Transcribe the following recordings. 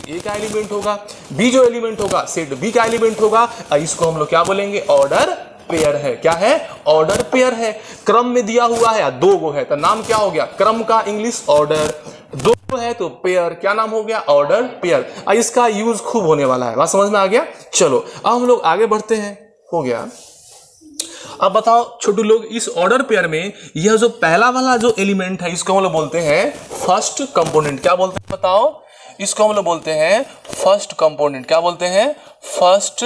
ए का एलिमेंट होगा, बी जो एलिमेंट होगा सेट बी का एलिमेंट होगा। इसको हम लोग क्या बोलेंगे? ऑर्डर पेयर है। क्या है? ऑर्डर पेयर है। क्रम में दिया हुआ है, दो गो है तो नाम क्या हो गया? क्रम का इंग्लिश ऑर्डर, दो है तो पेयर, क्या नाम हो गया? Order pair. इसका यूज खूब होने वाला है, बात समझ में आ गया? चलो अब हम लोग आगे बढ़ते हैं। हो गया। अब बताओ छोटू लोग, इस ऑर्डर पेयर में यह जो पहला वाला जो एलिमेंट है इसको हम लोग बोलते हैं फर्स्ट कंपोनेंट। क्या बोलते हैं बताओ? इसको हम लोग बोलते हैं फर्स्ट कंपोनेंट। क्या बोलते हैं? First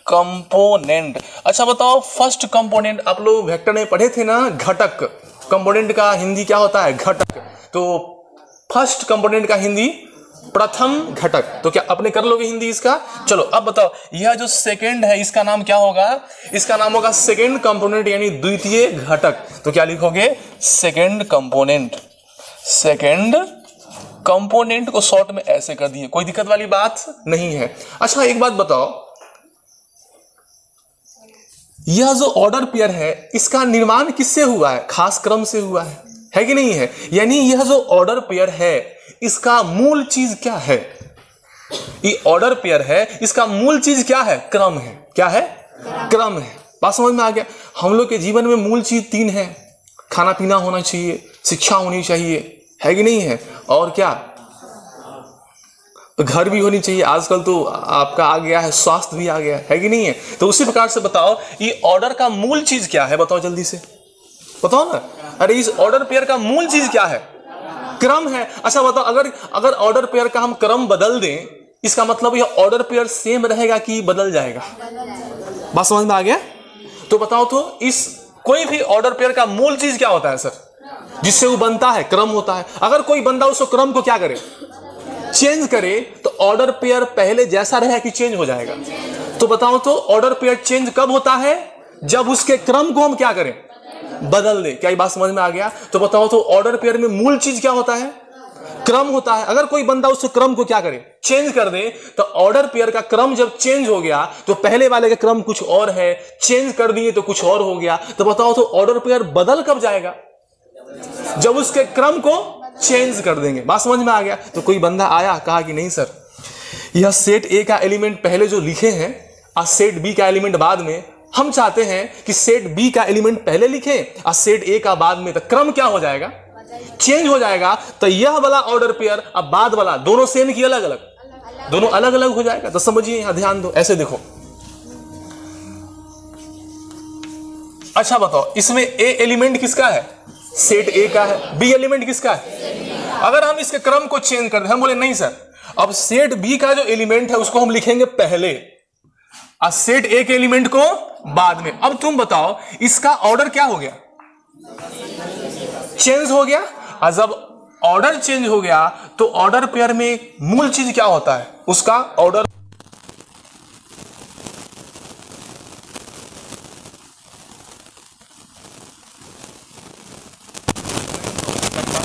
component. अच्छा बताओ, फर्स्ट कंपोनेंट आप लोग वेक्टर में पढ़े थे ना, घटक। कंपोनेंट का हिंदी क्या होता है? घटक। तो फर्स्ट कंपोनेंट का हिंदी प्रथम घटक। तो क्या अपने कर लोगे हिंदी इसका? चलो अब बताओ, यह जो सेकंड है इसका नाम क्या होगा? इसका नाम होगा सेकंड कंपोनेंट यानी द्वितीय घटक। तो क्या लिखोगे? Second component. सेकंड कंपोनेंट को शॉर्ट में ऐसे कर दिए, कोई दिक्कत वाली बात नहीं है। अच्छा एक बात बताओ, यह जो ऑर्डर पेयर है इसका निर्माण किससे हुआ है? खास क्रम से हुआ है कि नहीं है? यानी यह जो ऑर्डर पेयर है इसका मूल चीज क्या है? ये ऑर्डर पेयर है, इसका मूल चीज क्या है? क्रम है। क्या है? क्रम है। बात समझ में आ गया? हम लोग के जीवन में मूल चीज तीन है। खाना पीना होना चाहिए, शिक्षा होनी चाहिए, है कि नहीं है? और क्या? घर भी होनी चाहिए। आजकल तो आपका आ गया है, स्वास्थ्य भी आ गया है कि नहीं है? तो उसी प्रकार से बताओ, ये ऑर्डर का मूल चीज क्या है? बताओ जल्दी से, बताओ ना। अरे इस ऑर्डर पेयर का मूल चीज क्या है? क्रम है। अच्छा बताओ, अगर ऑर्डर पेयर का हम क्रम बदल दें, इसका मतलब यह ऑर्डर पेयर सेम रहेगा कि बदल जाएगा? बात समझ में आ गया? तो बताओ तो, इस कोई भी ऑर्डर पेयर का मूल चीज क्या होता है सर? जिससे वो बनता है, क्रम होता है। अगर कोई बंदा उस क्रम को क्या करे? चेंज करे, तो ऑर्डर पेयर पहले जैसा रहे कि चेंज हो जाएगा? तो बताओ तो, ऑर्डर पेयर चेंज कब होता है? जब उसके क्रम को हम क्या करें? बदल दे। क्या ये बात समझ में आ गया? तो बताओ तो, ऑर्डर पेयर में मूल चीज क्या होता है? क्रम होता है। अगर कोई बंदा उस क्रम को क्या करे? चेंज कर दे, तो ऑर्डर पेयर का क्रम जब चेंज हो गया तो पहले वाले का क्रम कुछ और है, चेंज कर दिए तो कुछ और हो गया। तो बताओ तो, ऑर्डर पेयर बदल कब जाएगा? जब उसके क्रम को चेंज कर देंगे। बात समझ में आ गया? तो कोई बंदा आया, कहा कि नहीं सर, यह सेट ए का एलिमेंट पहले जो लिखे हैं और सेट बी का एलिमेंट बाद में, हम चाहते हैं कि सेट बी का एलिमेंट पहले लिखें और सेट ए का बाद में, तो क्रम क्या हो जाएगा? चेंज हो जाएगा। तो यह वाला ऑर्डर पेयर अब बाद वाला दोनों सेम की अलग अलग, दोनों अलग अलग हो जाएगा। तो समझिए, यहां ध्यान दो, ऐसे देखो। अच्छा बताओ, इसमें ए एलिमेंट किसका है? सेट ए का है। बी एलिमेंट किसका है? अगर हम इसके क्रम को चेंज कर दें, हम बोले नहीं सर, अब सेट बी का जो एलिमेंट है उसको हम लिखेंगे पहले और सेट ए के एलिमेंट को बाद में। अब तुम बताओ, इसका ऑर्डर क्या हो गया? चेंज हो गया। और जब ऑर्डर चेंज हो गया तो ऑर्डर पेयर में मूल चीज क्या होता है? उसका ऑर्डर।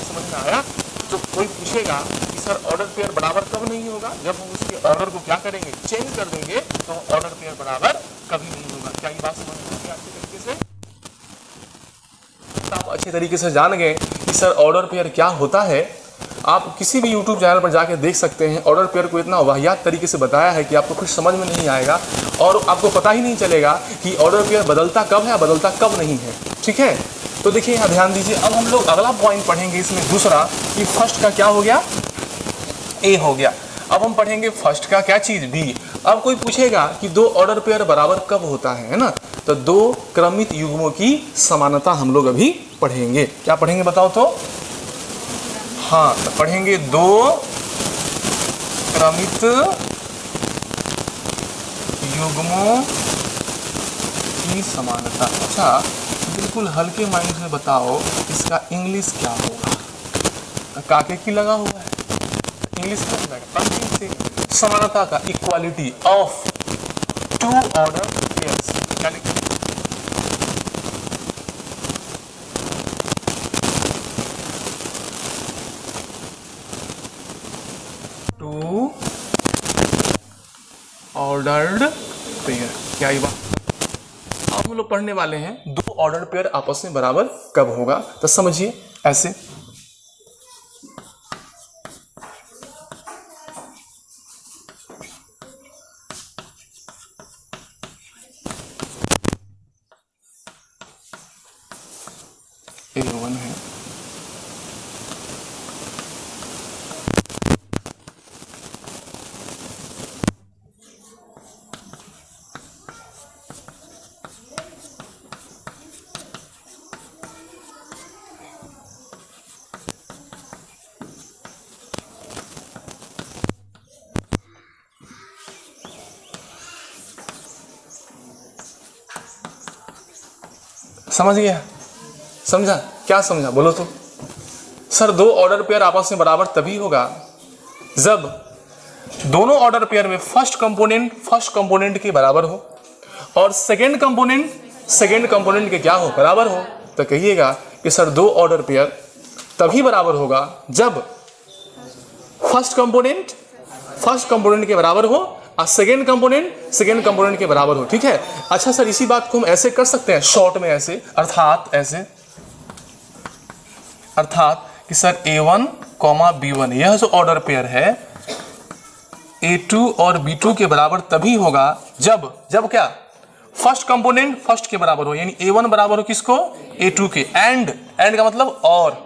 समझ में आया? तो कोई पूछेगा कि सर ऑर्डर पेयर बराबर कब नहीं होगा? जब हम उसके ऑर्डर को क्या करेंगे? चेंज कर देंगे, तो ऑर्डर पेयर बराबर कभी नहीं होगा। क्या ये बात समझ में आ गई अच्छे तरीके से? आप अच्छे तरीके से जान गए कि सर ऑर्डर पेयर क्या होता है। आप किसी भी YouTube चैनल पर जाके देख सकते हैं। ऑर्डर पेयर को इतना वाहियात तरीके से बताया है कि आपको कुछ समझ में नहीं आएगा और आपको पता ही नहीं चलेगा कि ऑर्डर पेयर बदलता कब है, बदलता कब नहीं है। ठीक है, तो देखिए यहाँ ध्यान दीजिए। अब हम लोग अगला पॉइंट पढ़ेंगे इसमें, दूसरा, कि फर्स्ट का क्या हो गया? ए हो गया। अब हम पढ़ेंगे फर्स्ट का क्या चीज? बी। अब कोई पूछेगा कि दो ऑर्डर पेयर बराबर कब होता है ना? तो दो क्रमित युग्मों की समानता हम लोग अभी पढ़ेंगे। क्या पढ़ेंगे बताओ तो? हाँ, तो पढ़ेंगे दो क्रमित युग्मों की समानता। अच्छा, बिल्कुल हल्के माइंड से बताओ, इसका इंग्लिश क्या होगा? काके की लगा हुआ है, इंग्लिश में जाएगा अंतिम से। समानता का, equality of two order pairs. क्या लिखेंगे? Two ordered pair. क्या ये बात? अब हम लोग पढ़ने वाले हैं दो ऑर्डर पेयर आपस में बराबर कब होगा। तो समझिए ऐसे, समझ गया? समझा? क्या समझा बोलो तो? सर दो ऑर्डर पेयर आपस में बराबर तभी होगा जब दोनों ऑर्डर पेयर में फर्स्ट कंपोनेंट के बराबर हो और सेकंड कंपोनेंट के क्या हो, बराबर हो। तो कहिएगा कि सर दो ऑर्डर पेयर तभी बराबर होगा जब फर्स्ट कंपोनेंट के बराबर हो और सेकंड कंपोनेंट के बराबर हो। ठीक है। अच्छा सर इसी बात को हम ऐसे कर सकते हैं शॉर्ट में, ऐसे अर्थात कि सर A1, B1 यह जो ऑर्डर पेयर है A2 और B2 के बराबर तभी होगा जब क्या, फर्स्ट कंपोनेंट फर्स्ट के बराबर हो, यानी A1 बराबर हो किसको, A2 के, एंड का मतलब और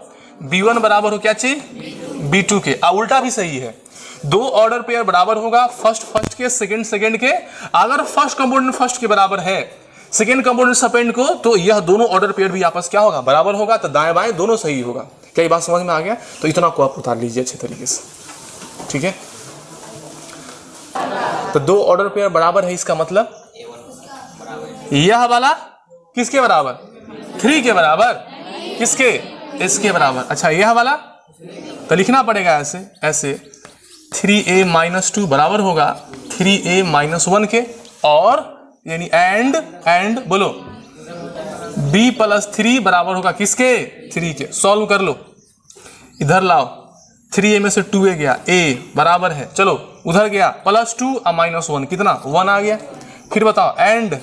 B1 बराबर हो क्या चीज, B2 के। उल्टा भी सही है, दो ऑर्डर पेयर बराबर होगा फर्स्ट के, सेकंड के। अगर फर्स्ट कंपोनेंट फर्स्ट के बराबर है, सेकंड कंपोनेंट सेकंड को, तो यह दोनों ऑर्डर पेयर भी आपस क्या होगा, बराबर होगा। तो दाएं बाएं दोनों सही होगा। क्या ये बात समझ में आ गया? तो इतना को आप उतार लीजिए अच्छे तरीके से। ठीक है। तो दो ऑर्डर पेयर बराबर है, इसका मतलब यह वाला किसके बराबर, 3 के बराबर, किसके, इसके बराबर। अच्छा यह वाला तो लिखना पड़ेगा ऐसे 3a-2 बराबर होगा 3a-1 के, और यानी एंड बोलो b+3 बराबर होगा किसके, 3 के। सॉल्व कर लो, इधर लाओ, 3a में से 2a गया, a बराबर है, चलो उधर गया +2 और -1 कितना, 1 आ गया। फिर बताओ एंड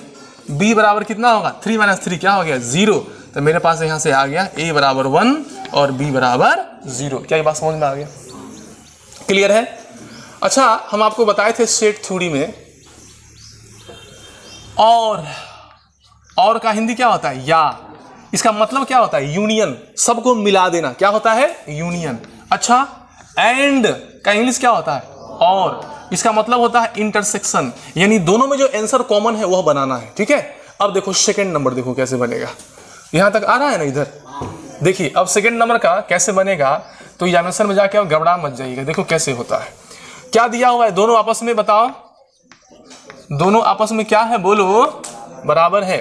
b बराबर कितना होगा, 3 - 3 क्या हो गया, 0। तो मेरे पास यहां से आ गया a बराबर 1 और b बराबर 0। क्या ये बात समझ में आ गया? क्लियर है? अच्छा हम आपको बताए थे सेट थ्योरी में और का हिंदी क्या होता है, या। इसका मतलब क्या होता है, यूनियन, सबको मिला देना। क्या होता है, यूनियन। अच्छा एंड का इंग्लिश क्या होता है, और। इसका मतलब होता है इंटरसेक्शन, यानी दोनों में जो आंसर कॉमन है वह बनाना है। ठीक है। अब देखो सेकंड नंबर, देखो कैसे बनेगा। यहां तक आ रहा है ना, इधर देखिए। अब सेकंड नंबर का कैसे बनेगा, तो ये आंसर में जाके गड़बड़ा मत जाइएगा। देखो कैसे होता है, क्या दिया हुआ है, दोनों आपस में, बताओ दोनों आपस में क्या है, बोलो, बराबर है।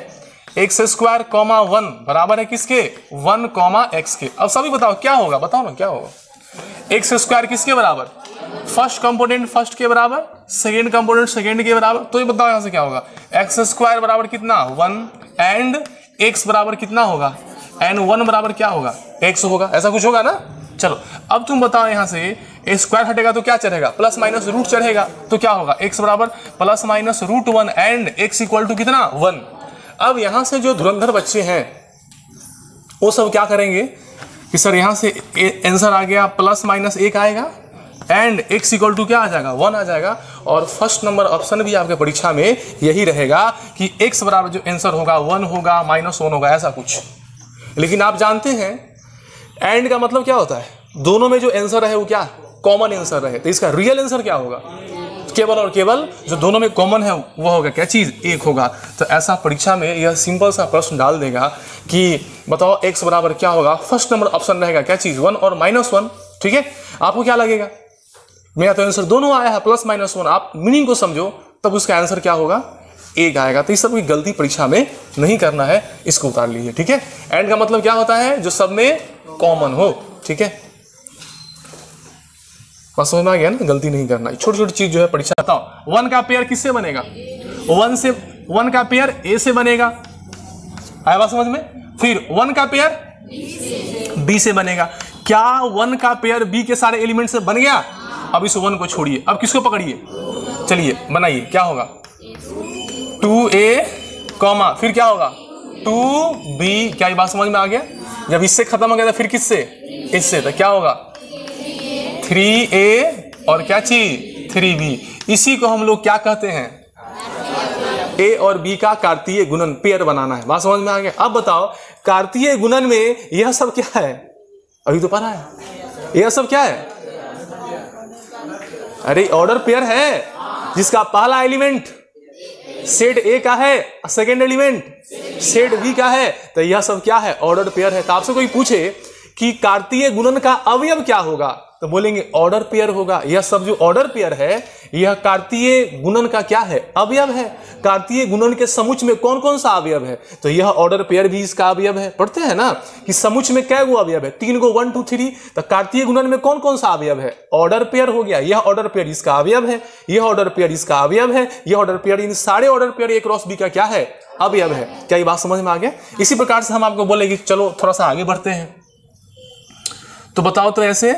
x², 1 बराबर है किसके, 1, x के। अब सभी बताओ क्या होगा, बताओ ना क्या होगा। x² किसके बराबर, फर्स्ट कंपोनेंट फर्स्ट के बराबर, सेकंड कंपोनेंट सेकंड के बराबर। तो ये बताओ यहां से क्या होगा, x² बराबर कितना, 1, एंड x बराबर कितना होगा, एंड 1 बराबर क्या होगा, x होगा। ऐसा कुछ होगा ना। चलो अब तुम बताओ, यहां से स्क्वायर हटेगा तो क्या चढ़ेगा, +- रूट चढ़ेगा। तो क्या होगा, x बराबर +-√1 एंड x इक्वल टू कितना, 1। अब यहां से जो धुरंधर बच्चे हैं वो सब क्या करेंगे कि सर यहां से आंसर आ गया +-1 आएगा एंड x इक्वल टू क्या आ जाएगा, 1 आ जाएगा। और फर्स्ट नंबर ऑप्शन भी आपके परीक्षा में यही रहेगा कि x बराबर जो आंसर होगा 1 होगा, -1 होगा, ऐसा कुछ। लेकिन आप जानते हैं एंड का मतलब क्या होता है, दोनों में जो आंसर है वो क्या, कॉमन आंसर रहे। तो इसका रियल आंसर क्या होगा, केवल और केवल जो दोनों में कॉमन है वो होगा क्या चीज, 1 होगा। तो ऐसा परीक्षा में यह सिंपल सा प्रश्न डाल देगा कि बताओ x बराबर क्या होगा, फर्स्ट नंबर ऑप्शन रहेगा क्या चीज, 1 और -1। ठीक है। आपको क्या लगेगा, मेरा तो आंसर दोनों आया है +-1। आप मीनिंग को समझो तब उसका आंसर क्या होगा, 1 आएगा। तो इस सब की गलती परीक्षा में नहीं करना है, इसको उतार लीजिए। ठीक है। एंड का मतलब क्या होता है, जो सब में कॉमन हो। ठीक है, बात समझ में आ गया ना, गलती नहीं करना। छोटी छोटी चीज जो है परीक्षा। बताओ 1 का पेयर किससे बनेगा, 1 का पेयर a से बनेगा, आया बात समझ में। फिर 1 का पेयर b से बनेगा। क्या 1 का पेयर b के सारे एलिमेंट से बन गया। अब इस 1 को छोड़िए, अब किसको पकड़िए, चलिए बनाइए। क्या होगा, 2a, फिर क्या होगा 2b। क्या ये बात समझ में आ गया। जब इससे खत्म हो गया था फिर किससे, इससे, तो क्या होगा 3a और क्या चीज 3b। इसी को हम लोग क्या कहते हैं, a और b का कार्तीय गुणन, पेयर बनाना है। बात समझ में आ गया। अब बताओ कार्तीय गुणन में यह सब क्या है, अभी तो पढ़ा है, यह सब क्या है, अरे ऑर्डर पेयर है जिसका पहला एलिमेंट सेट A का है, सेकेंड एलिमेंट सेट B का है। तो यह सब क्या है, ऑर्डर पेयर है। तो आपसे कोई पूछे कि कार्तीय गुणन का अवयव क्या होगा, तो बोलेंगे ऑर्डर पेयर होगा। यह सब जो ऑर्डर पेयर है यह कार्तीय गुणन का क्या है? अवयव है। कार्तीय गुणन के समुच्चय में कौन कौन सा अवयव है? तो यह ऑर्डर पेयर भी इसका अवयव है। पढ़ते हैं ना कि समुच्चय में कै गो अवयव है? 3 गो, 1 2 3। तो कार्तीय गुणन में कौन कौन सा अवयव है? ऑर्डर पेयर हो गया। यह ऑर्डर पेयर इसका अवयव है, यह ऑर्डर पेयर इसका अवयव है, यह ऑर्डर पेयर, इन सारे order pair A cross B का क्या है? अवयव है। क्या ये बात समझ में आ गया? इसी प्रकार से हम आपको बोलेंगे चलो थोड़ा सा आगे बढ़ते हैं। तो बताओ तो ऐसे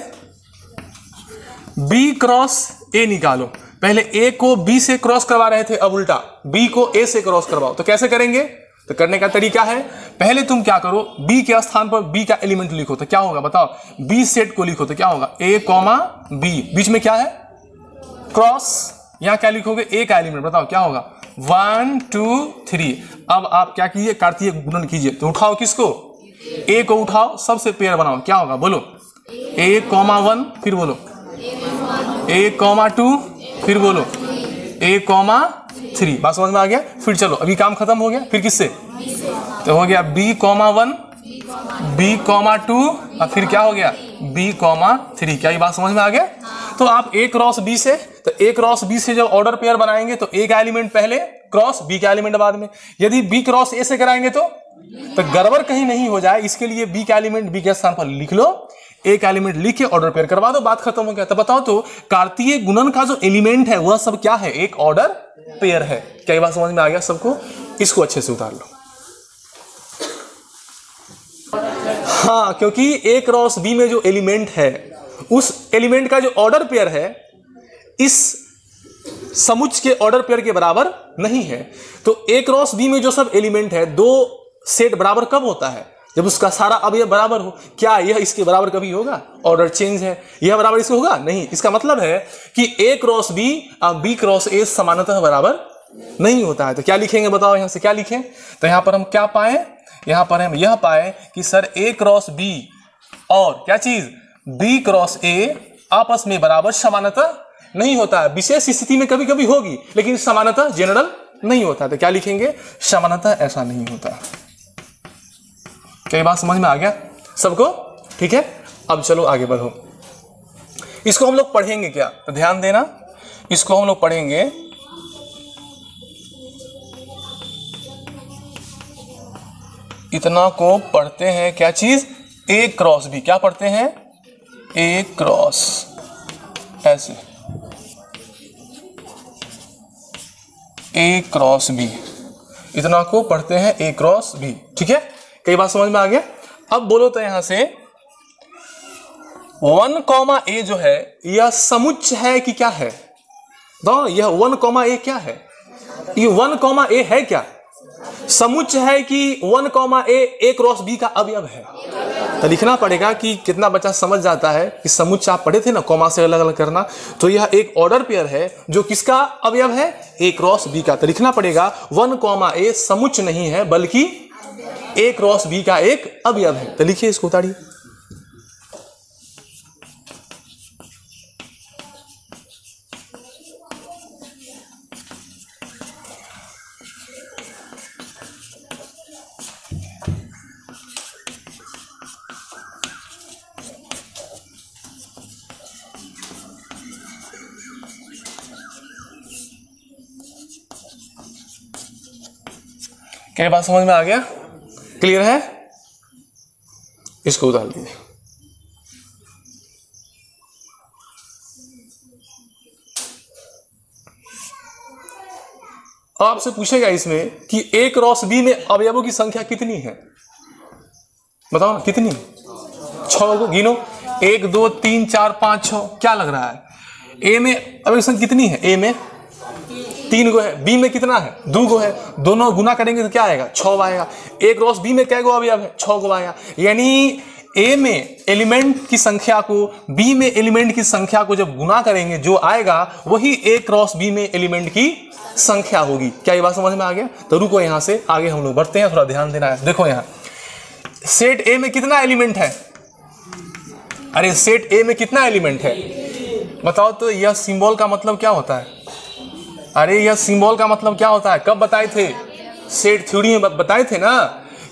B क्रॉस A निकालो। पहले A को B से क्रॉस करवा रहे थे, अब उल्टा B को A से क्रॉस करवाओ। तो कैसे करेंगे? तो करने का तरीका है, पहले तुम क्या करो, B के स्थान पर B का एलिमेंट लिखो। तो क्या होगा बताओ? B सेट को लिखो तो क्या होगा? A, B, बीच में क्या है? क्रॉस। यहां क्या लिखोगे? A का एलिमेंट। बताओ क्या होगा? 1 2 3। अब आप क्या कीजिए? कार्तीय गुणन कीजिए। तो उठाओ किसको? A को उठाओ, सबसे पेयर बनाओ। क्या होगा बोलो? A, 1, फिर बोलो A, 2, फिर बोलो A, 3। बात समझ में आ गया? फिर चलो अभी काम खत्म हो गया, फिर किससे? तो हो गया B, 1, B, 2, और फिर क्या हो गया? B, 3। क्या ये बात समझ में आ गया? तो आप A क्रॉस B से, तो A क्रॉस B से जब ऑर्डर पेयर बनाएंगे तो A का एलिमेंट पहले, क्रॉस B का एलिमेंट बाद में। यदि B क्रॉस A से कराएंगे तो गड़बड़ कहीं नहीं हो जाए, इसके लिए B का एलिमेंट B के स्थान पर लिख लो, A का एलिमेंट लिख के ऑर्डर पेयर करवा दो, बात खत्म हो गया। तो बताओ तो कार्तीय गुणन का जो एलिमेंट है वह सब क्या है? एक ऑर्डर पेयर है। क्या ये बात समझ में आ गया सबको? इसको अच्छे से उतार लो। हाँ, क्योंकि A क्रॉस B में जो एलिमेंट है उस एलिमेंट का जो ऑर्डर पेयर है इस समुच्चय के ऑर्डर पेयर के बराबर नहीं है। तो A क्रॉस B में जो सब एलिमेंट है, दो सेट बराबर कब होता है? जब उसका सारा अवयव बराबर हो। क्या यह इसके बराबर कभी होगा? ऑर्डर चेंज है, यह बराबर इसके होगा? नहीं। इसका मतलब है कि A क्रॉस B और B क्रॉस A समानतः बराबर नहीं होता है। तो क्या लिखेंगे बताओ? यहां से क्या लिखें? तो यहां पर हम क्या पाए? यहां पर हम यह पाए कि सर A क्रॉस B और क्या चीज B क्रॉस A आपस में बराबर समानतः नहीं होता है। विशेष स्थिति में कभी कभी होगी, लेकिन समानतः जनरल नहीं होता। तो क्या लिखेंगे? समानतः ऐसा नहीं होता। क्या बात समझ में आ गया सबको? ठीक है, अब चलो आगे बढ़ो। इसको हम लोग पढ़ेंगे क्या? तो ध्यान देना, इसको हम लोग पढ़ेंगे इतना को पढ़ते हैं क्या चीज? A cross B। क्या पढ़ते हैं? A क्रॉस, ऐसे A क्रॉस B, इतना को पढ़ते हैं A क्रॉस B। ठीक है, कई बात समझ में आ गया? अब बोलो तो यहां से 1, A जो है यह समुच्चय है कि क्या है? तो यह 1, A क्या है? ये 1, A है क्या? समुच्चय है कि 1, A क्रॉस B का अवयव है? तो लिखना पड़ेगा कि कितना बच्चा समझ जाता है कि समुच्चय आप पढ़े थे ना, कॉमा से अलग अलग करना। तो यह एक ऑर्डर पेयर है जो किसका अवयव है? A क्रॉस B का। तो लिखना पड़ेगा 1, A समुच्चय नहीं है बल्कि A क्रॉस B का एक अवयव है। तो लिखिए, इसको उतारिए। क्या बात समझ में आ गया? क्लियर है? इसको उतार दीजिए। अब आपसे पूछेगा इसमें कि A क्रॉस B में अवयवों की संख्या कितनी है? बताओ ना कितनी? 6 को गिनो। 1 2 3 4 5 6। क्या लग रहा है? A में अवयव संख्या कितनी है? A में 3 गो है, B में कितना है? 2 गो है। दोनों गुना करेंगे तो क्या आएगा? 6 आएगा। A क्रॉस B में क्या गो अवयव है? 6 गो आएगा। यानी A में एलिमेंट की संख्या को B में एलिमेंट की संख्या को जब गुना करेंगे जो आएगा वही A क्रॉस B में एलिमेंट की संख्या होगी। क्या ये बात समझ में आ गया? तो रुको, यहां से आगे हम लोग बढ़ते हैं, थोड़ा ध्यान देना है। देखो यहां सेट A में कितना एलिमेंट है? अरे सेट A में कितना एलिमेंट है बताओ तो। यह सिंबल का मतलब क्या होता है? अरे यह सिंबल का मतलब क्या होता है? कब बताए थे? सेट थ्योरी में बताए थे ना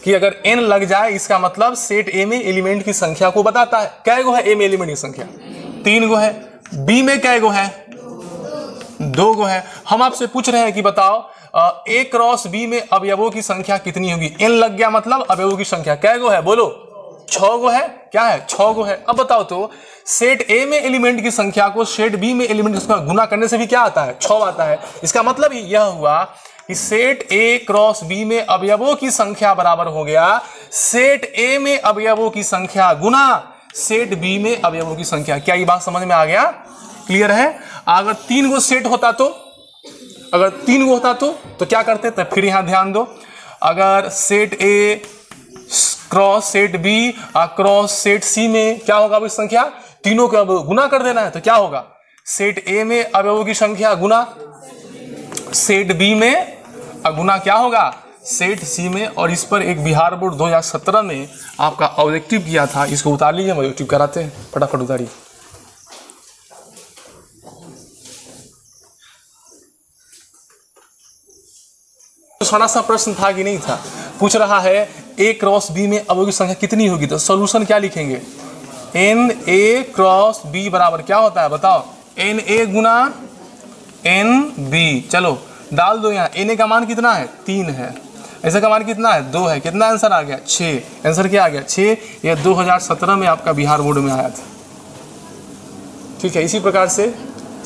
कि अगर n लग जाए इसका मतलब सेट A में एलिमेंट की संख्या को बताता है। क्या गो है A में एलिमेंट की संख्या? 3 गो है। बी में कै गो है? 2 गो है। हम आपसे पूछ रहे हैं कि बताओ ए क्रॉस बी में अवयवों की संख्या कितनी होगी? एन लग गया मतलब अवयवों की संख्या कै गो है? बोलो। 6 गो है। क्या है? 6 गो है। अब बताओ तो सेट ए में एलिमेंट की संख्या को सेट बी में एलिमेंट की संख्या गुना करने से भी क्या आता है? 6 आता है। इसका मतलब यह हुआ कि सेट ए क्रॉस बी में अवयवों की संख्या बराबर हो गया सेट ए में अवयवों की संख्या गुना सेट बी में अवयवों की संख्या। क्या ये बात समझ में आ गया? क्लियर है? अगर 3 गो सेट होता तो, अगर 3 गो होता तो क्या करते? तो फिर यहां ध्यान दो, अगर set A cross set B cross set C में क्या होगा? अब संख्या तीनों का गुना कर देना है। तो क्या होगा? सेट ए में अवयवों की संख्या गुना सेट बी में गुना क्या होगा? सेट सी में। और इस पर एक बिहार बोर्ड 2017 में आपका ऑब्जेक्टिव किया था, इसको उतार लीजिए, हम ऑब्जेक्टिव कराते हैं, फटाफट उतारिए। छोटा सा प्रश्न था कि नहीं था? पूछ रहा है ए क्रॉस बी में अवयवों की संख्या कितनी होगी? तो सॉल्यूशन क्या लिखेंगे? एन ए क्रॉस बी बराबर क्या होता है? बताओ। एन ए गुना एन बी। चलो डाल दो यहाँ। एन ए का मान कितना है? 3 है। ऐसे का मान कितना है? 2 है। कितना आंसर आ गया? 6। आंसर क्या आ गया? 6। यह 2017 में आपका बिहार बोर्ड में आया था। ठीक है, इसी प्रकार से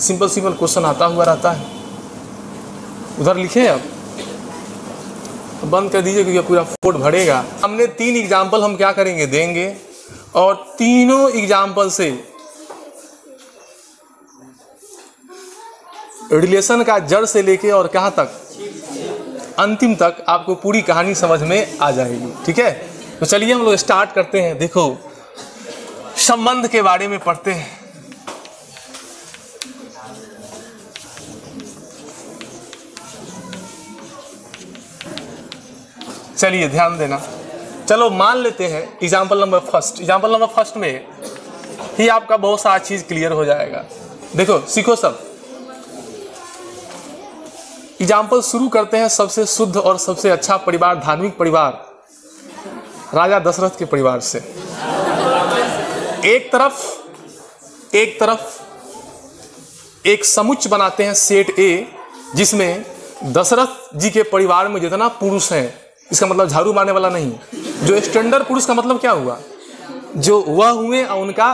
सिंपल क्वेश्चन आता हुआ रहता है। उधर लिखे अब बंद कर दीजिए क्योंकि पूरा कोड भरेगा। हमने 3 एग्जाम्पल हम क्या करेंगे? देंगे, और तीनों एग्जाम्पल से रिलेशन का जड़ से लेके और कहां तक, अंतिम तक आपको पूरी कहानी समझ में आ जाएगी। ठीक है, तो चलिए हम लोग स्टार्ट करते हैं। देखो, संबंध के बारे में पढ़ते हैं। चलिए ध्यान देना। चलो मान लेते हैं example number first. Example number first में ही आपका बहुत सारा चीज क्लियर हो जाएगा। देखो, सीखो सब। एग्जाम्पल शुरू करते हैं सबसे शुद्ध और सबसे अच्छा परिवार, धार्मिक परिवार, राजा दशरथ के परिवार से। एक तरफ एक समुच्चय बनाते हैं सेट ए, जिसमें दशरथ जी के परिवार में जितना पुरुष हैं, इसका मतलब झाड़ू मारने वाला नहीं, जो स्टैंडर्ड पुरुष का मतलब क्या हुआ? जो वह हुए और उनका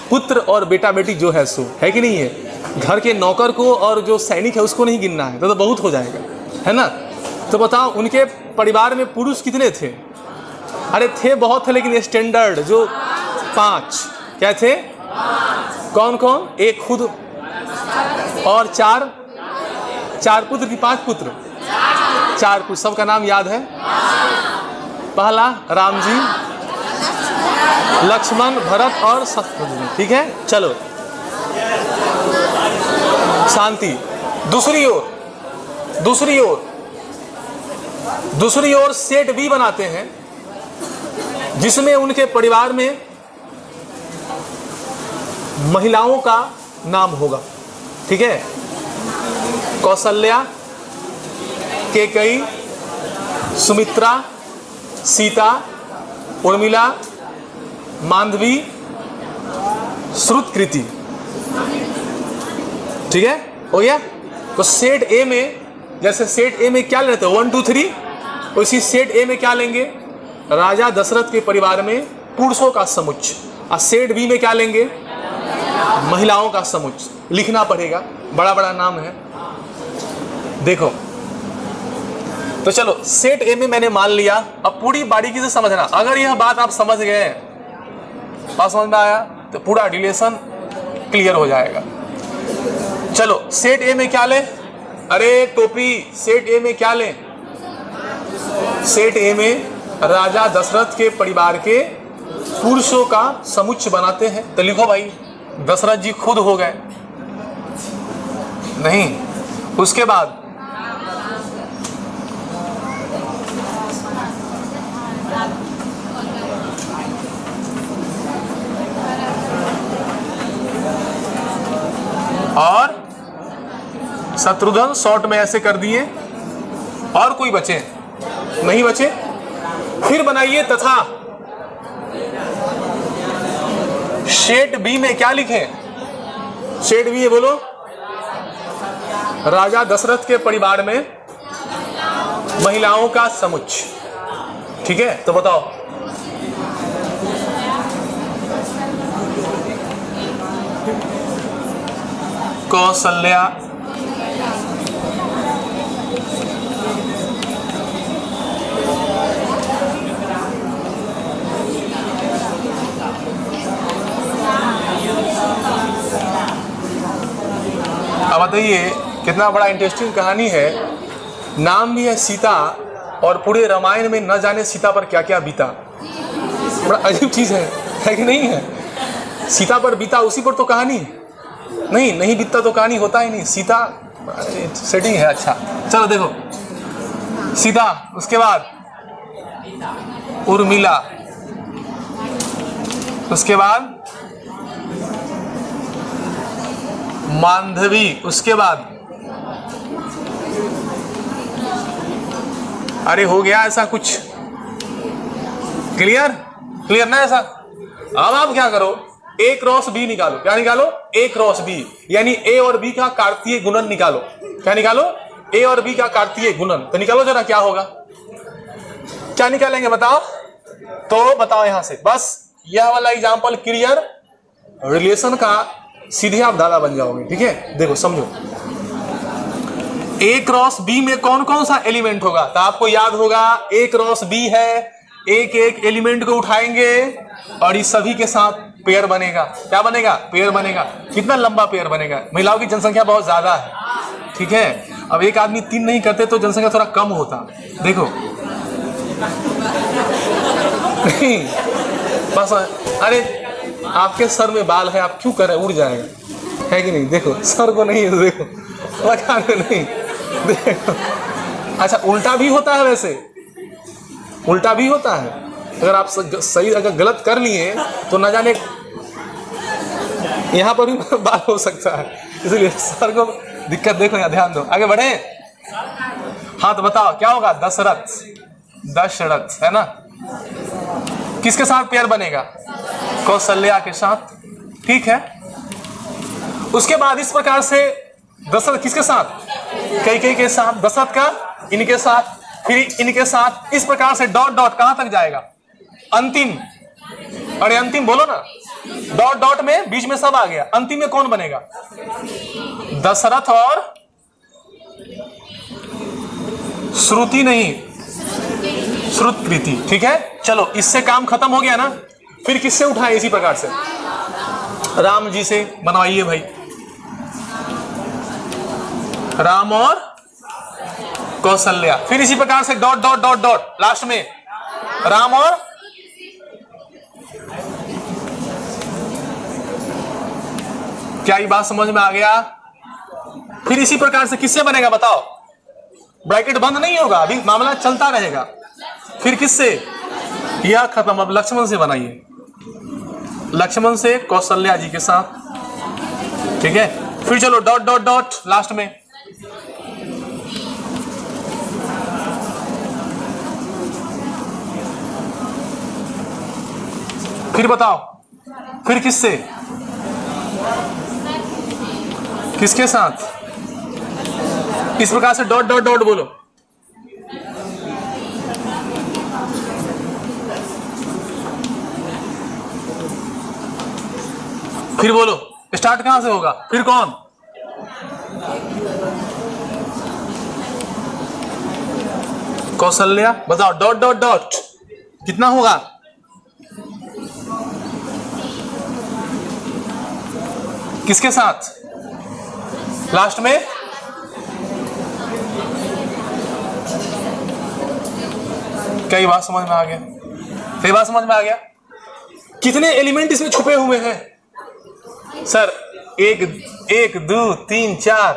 पुत्र और बेटा बेटी जो है सो, है कि नहीं है? घर के नौकर को और जो सैनिक है उसको नहीं गिनना है, तो बहुत हो जाएगा, है ना? तो बताओ उनके परिवार में पुरुष कितने थे? अरे थे, बहुत थे, लेकिन स्टैंडर्ड जो 5। क्या थे? कौन कौन? एक खुद और 4 पुत्र की 5 पुत्र? 4 पुत्र। सबका नाम याद है? पहला राम जी, लक्ष्मण, भरत और शत्रुघ्न। ठीक है, चलो शांति। दूसरी ओर सेट बी बनाते हैं, जिसमें उनके परिवार में महिलाओं का नाम होगा। ठीक है, कौशल्या, कैकेयी, सुमित्रा, सीता, उर्मिला, मांडवी, श्रुतकृति। ठीक है, हो गया? तो सेट ए में, जैसे सेट ए में क्या लेते हैं? 1 2 3, उसी सेट ए में क्या लेंगे? राजा दशरथ के परिवार में पुरुषों का समुच्चय। और सेट बी में क्या लेंगे? महिलाओं का समुच्चय। लिखना पड़ेगा, बड़ा बड़ा नाम है। देखो, तो चलो सेट ए में मैंने मान लिया। अब पूरी बारीकी से समझना। अगर यह बात आप समझ गए, बात समझ में आया, तो पूरा रिलेशन क्लियर हो जाएगा। चलो सेट ए में क्या ले? अरे टोपी, सेट ए में क्या ले? सेट ए में राजा दशरथ के परिवार के पुरुषों का समुच्चय बनाते हैं। तो लिखो भाई, दशरथ जी खुद हो गए नहीं? उसके बाद और शत्रुघ्न, शॉर्ट में ऐसे कर दिए। और कोई बचे? नहीं बचे। फिर बनाइए तथा शेड बी में क्या लिखे? शेड बी है, बोलो। राजा दशरथ के परिवार में महिलाओं का समुच्चय। ठीक है, तो बताओ। कौशल्या, अब बताइए कितना बड़ा इंटरेस्टिंग कहानी है। नाम भी है सीता और पूरे रामायण में न जाने सीता पर क्या क्या बीता। बड़ा अजीब चीज है कि नहीं है? सीता पर बीता, उसी पर तो कहानी नहीं बीतता तो कहानी होता ही नहीं। सीता सेटिंग है। अच्छा चलो देखो, सीता, उसके बाद उर्मिला, उसके बाद मांधवी, उसके बाद अरे हो गया ऐसा कुछ, क्लियर ना ऐसा। अब आप क्या करो, A क्रॉस B निकालो। क्या निकालो? A क्रॉस B, यानी A और B का कार्तीय गुणन निकालो। क्या निकालो? A और B का कार्तीय गुणन। तो निकालो जरा, क्या होगा? क्या निकालेंगे बताओ? तो बताओ यहां से, बस यह वाला एग्जांपल क्लियर, रिलेशन का सीधे आप दादा बन जाओगे। ठीक है, देखो समझो। A क्रॉस B में कौन कौन सा एलिमेंट होगा? तो आपको याद होगा A क्रॉस B है, एक एक एलिमेंट को उठाएंगे और इस सभी के साथ पेयर बनेगा। क्या बनेगा? पेयर बनेगा। कितना लंबा पेयर बनेगा? महिलाओं की जनसंख्या बहुत ज्यादा है। ठीक है, अब एक आदमी 3 नहीं करते तो जनसंख्या थोड़ा कम होता। देखो नहीं बस, अरे आपके सर में बाल है, आप क्यों कर रहे हैं? उड़ जाएगा, है कि नहीं? देखो सर को नहीं, देखो लगा नहीं, देखो। अच्छा उल्टा भी होता है, वैसे उल्टा भी होता है। अगर आप सही अगर गलत कर लिए तो न जाने यहां पर भी बात हो सकता है, इसलिए सर को दिक्कत। देखो यहाँ ध्यान दो, आगे बढ़े। हाँ तो बताओ क्या होगा? दशरथ है ना। किसके साथ पेयर बनेगा? कौशल्या के साथ। ठीक है, उसके बाद इस प्रकार से दशरथ किसके साथ? कैकेयी के साथ। दशरथ का इनके साथ, फिर इनके साथ, इस प्रकार से डॉट डॉट कहां तक जाएगा? अंतिम। अरे अंतिम बोलो ना, डॉट डॉट में बीच में सब आ गया। अंतिम में कौन बनेगा? दशरथ और श्रुति नहीं, श्रुतकृति। ठीक है, चलो इससे काम खत्म हो गया ना। फिर किससे उठाए? इसी प्रकार से राम जी से बनवाइए भाई। राम और कौशल्या। फिर इसी प्रकार से dot dot dot dot, last में राम और क्या ये बात समझ में आ गया? फिर इसी प्रकार से किससे बनेगा बताओ? ब्रैकेट बंद नहीं होगा, अभी मामला चलता रहेगा। फिर किससे? यह खत्म। अब लक्ष्मण से बनाइए, लक्ष्मण से कौशल्या जी के साथ। ठीक है, फिर चलो डॉट डॉट डॉट लास्ट में। फिर बताओ, फिर किससे? किसके साथ? इस प्रकार से डॉट डॉट डॉट बोलो। फिर बोलो, स्टार्ट कहां से होगा? फिर कौन? कौशल्या। बताओ डॉट डॉट डॉट कितना होगा? किसके साथ? लास्ट में कई बात समझ में आ गया? कई बात समझ में आ गया? कितने एलिमेंट इसमें छुपे हुए हैं सर? 1 2 3 4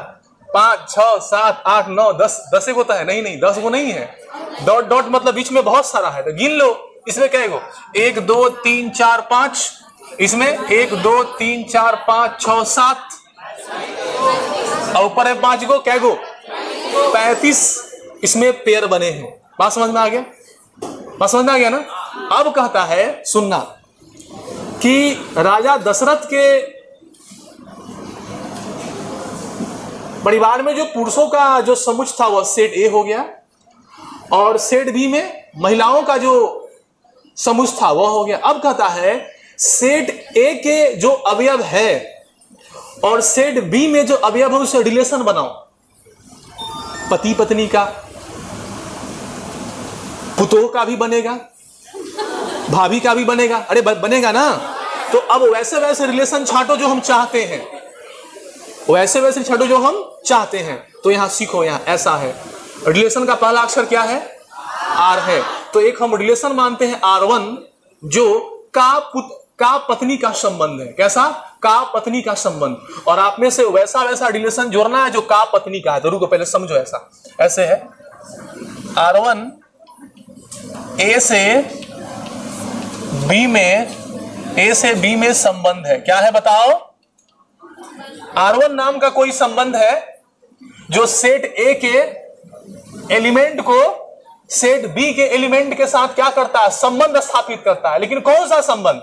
5 6 7 8 9 10 10 होता है? नहीं 10 को नहीं है। डॉट डॉट मतलब बीच में बहुत सारा है, तो गिन लो इसमें क्या गो? 1 2 3 4 5, इसमें 1 2 3 4 5 6 7 और ऊपर है 5 गो, क्या गो? 35 इसमें पेयर बने हैं। बात समझ में आ गया? बात समझ में आ गया ना? अब कहता है सुनना, कि राजा दशरथ के परिवार में जो पुरुषों का जो समुच था वह सेट ए हो गया, और सेट बी में महिलाओं का जो समुच था वह हो गया। अब कहता है सेट ए के जो अवयव है और सेट बी में जो अवयव है उससे रिलेशन बनाओ। पति पत्नी का, पुतोह का भी बनेगा, भाभी का भी बनेगा, अरे बनेगा ना। तो अब वैसे वैसे रिलेशन छांटो जो हम चाहते हैं, वैसे वैसे छांटो जो हम चाहते हैं। तो यहां सीखो, यहां ऐसा है, रिलेशन का पहला अक्षर क्या है? आर है। तो एक हम रिलेशन मानते हैं R1 जो का पत्नी का संबंध है। कैसा? का पत्नी का संबंध। और आप में से वैसा वैसा रिलेशन जोड़ना है जो का पत्नी का है। तो रुको पहले समझो, ऐसा ऐसे है R1 ए से बी में संबंध है। क्या है बताओ? R1 नाम का कोई संबंध है जो सेट ए के एलिमेंट को सेट बी के एलिमेंट के साथ क्या करता है? संबंध स्थापित करता है। लेकिन कौन सा संबंध?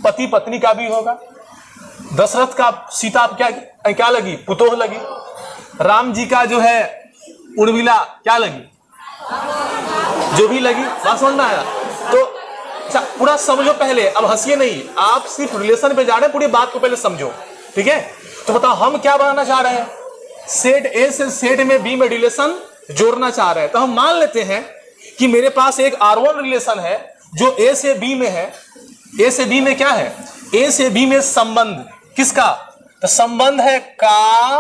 पति पत्नी का भी होगा। दशरथ का सीता क्या लगी? पुतोह लगी। राम जी का जो है उर्मिला क्या लगी? जो भी लगी। बात समझ में आया? तो अच्छा पूरा समझो पहले, अब हंसिए नहीं, आप सिर्फ रिलेशन पे जा रहे हैं, पूरी बात को पहले समझो, ठीक है? तो बताओ हम क्या बनाना चाह रहे हैं? सेट ए से सेट में बी में रिलेशन जोड़ना चाह रहे हैं। तो हम मान लेते हैं कि मेरे पास एक R1 रिलेशन है जो ए से बी में है। ए से बी में क्या है? ए से बी में संबंध किसका? तो संबंध है का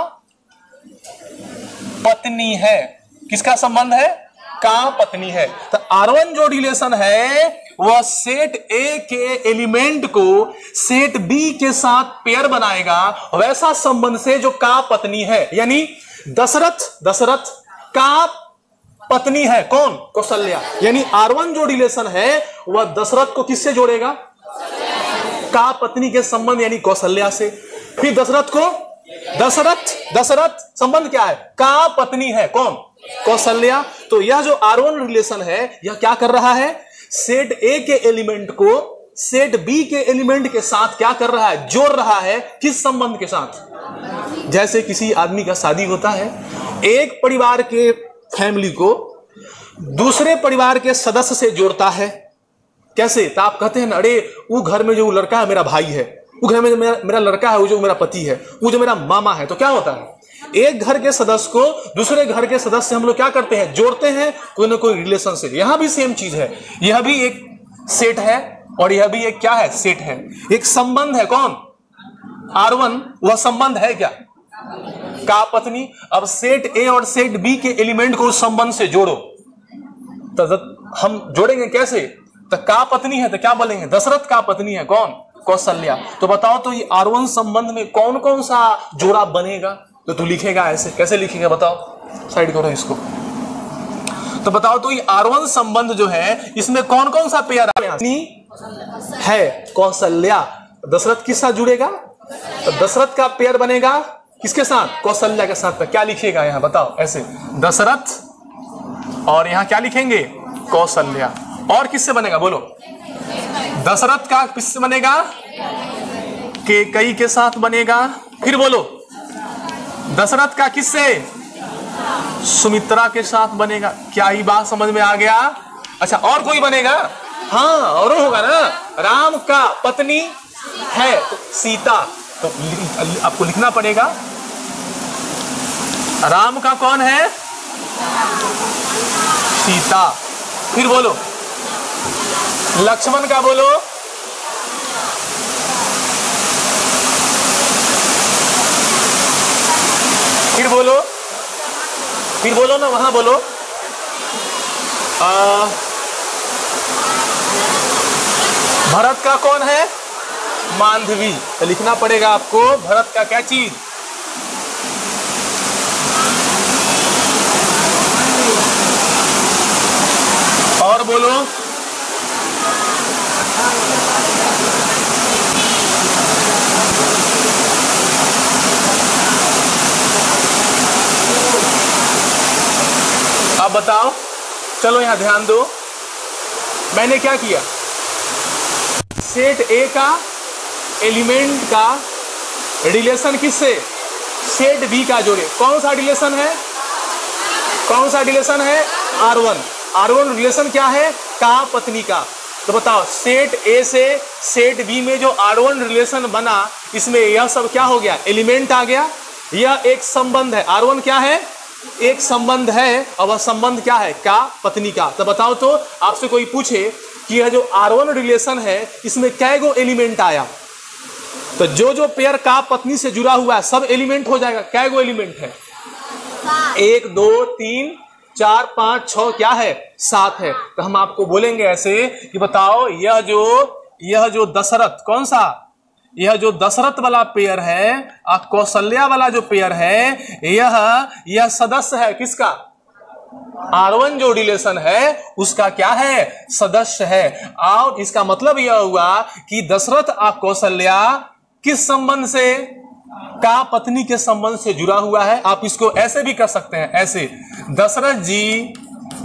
पत्नी है। किसका संबंध है? का पत्नी है। तो R1 जो रिलेशन है वह सेट ए के एलिमेंट को सेट बी के साथ पेयर बनाएगा वैसा संबंध से जो का पत्नी है। यानी दशरथ का पत्नी है। कौन? कौशल्या। यानी R1 जो रिलेशन है वह दशरथ को किससे जोड़ेगा? का पत्नी के संबंध यानी कौशल्या से। फिर दशरथ को दशरथ संबंध क्या है? का पत्नी है। कौन? कौशल्या। तो यह जो R1 रिलेशन है यह क्या कर रहा है? सेट ए के एलिमेंट को सेट बी के एलिमेंट के साथ क्या कर रहा है? जोड़ रहा है। किस संबंध के साथ? जैसे किसी आदमी का शादी होता है, एक परिवार के फैमिली को दूसरे परिवार के सदस्य से जोड़ता है। कैसे? तो आप कहते हैं ना, अरे वो घर में जो लड़का है मेरा भाई है, वो घर में मेरा लड़का है, वो जो मेरा पति है, वो जो मेरा मामा है। तो क्या होता है? एक घर के सदस्य को दूसरे घर के सदस्य से हम लोग क्या करते हैं? जोड़ते हैं कोई ना कोई रिलेशन से। यहां भी सेम चीज है, यह भी एक सेट है और यह भी एक क्या है? सेट है, एक संबंध है। कौन? R1 वह संबंध है क्या? का पत्नी। अब सेट ए और सेट बी के एलिमेंट को उस संबंध से जोड़ो। तो हम जोड़ेंगे कैसे? तो का पत्नी है तो क्या बोलेंगे? दशरथ का पत्नी है। कौन? कौशल्या। तो बताओ तो ये R1 संबंध में कौन कौन सा जोड़ा बनेगा? तो तू लिखेगा ऐसे। कैसे लिखेगा बताओ? साइड करो इसको। तो बताओ तो ये R1 संबंध जो है इसमें कौन कौन सा पेयर है? कौशल्या। दशरथ किस साथ जुड़ेगा? तो दशरथ का पेयर बनेगा किसके साथ? कौशल्या के साथ। क्या लिखिएगा यहां बताओ? ऐसे दशरथ और यहां क्या लिखेंगे? कौशल्या। और किससे बनेगा बोलो? दशरथ का किससे बनेगा? कैकेयी के साथ बनेगा। फिर बोलो दशरथ का किससे? सुमित्रा के साथ बनेगा। क्या ये बात समझ में आ गया? अच्छा और कोई बनेगा? हाँ और होगा ना, राम का पत्नी है तो सीता। तो आपको लिखना पड़ेगा राम का कौन है? सीता। फिर बोलो लक्ष्मण का बोलो फिर बोलो ना, वहां बोलो भरत का कौन है? मांधवी। तो लिखना पड़ेगा आपको भरत का क्या चीज? और बोलो अब बताओ। चलो यहां ध्यान दो, मैंने क्या किया? सेट ए का एलिमेंट का रिलेशन किससे, सेट बी का जोड़े। कौन सा रिलेशन है, कौन सा रिलेशन है, R1। R1 रिलेशन क्या है, का पत्नी का। तो बताओ सेट ए से सेट बी में जो R1 रिलेशन बना, इसमें यह सब क्या हो गया, एलिमेंट आ गया। यह एक संबंध है, R1 क्या है, एक संबंध है, और वह संबंध क्या है, का पत्नी का। तो बताओ तो आपसे कोई पूछे कि यह जो R1 रिलेशन है इसमें कै गो एलिमेंट आया, तो जो पेयर का पत्नी से जुड़ा हुआ है सब एलिमेंट हो जाएगा। कै गो एलिमेंट है, 1 2 3 4 5 6 क्या है, 7 है। तो हम आपको बोलेंगे ऐसे कि बताओ यह जो दशरथ, कौन सा, यह जो दशरथ वाला पेयर है और कौशल्या वाला जो पेयर है, यह सदस्य है किसका, R1 जो रिलेशन है उसका क्या है, सदस्य है। और इसका मतलब यह हुआ कि दशरथ और कौशल्या किस संबंध से, का पत्नी के संबंध से जुड़ा हुआ है। आप इसको ऐसे भी कर सकते हैं, ऐसे दशरथ जी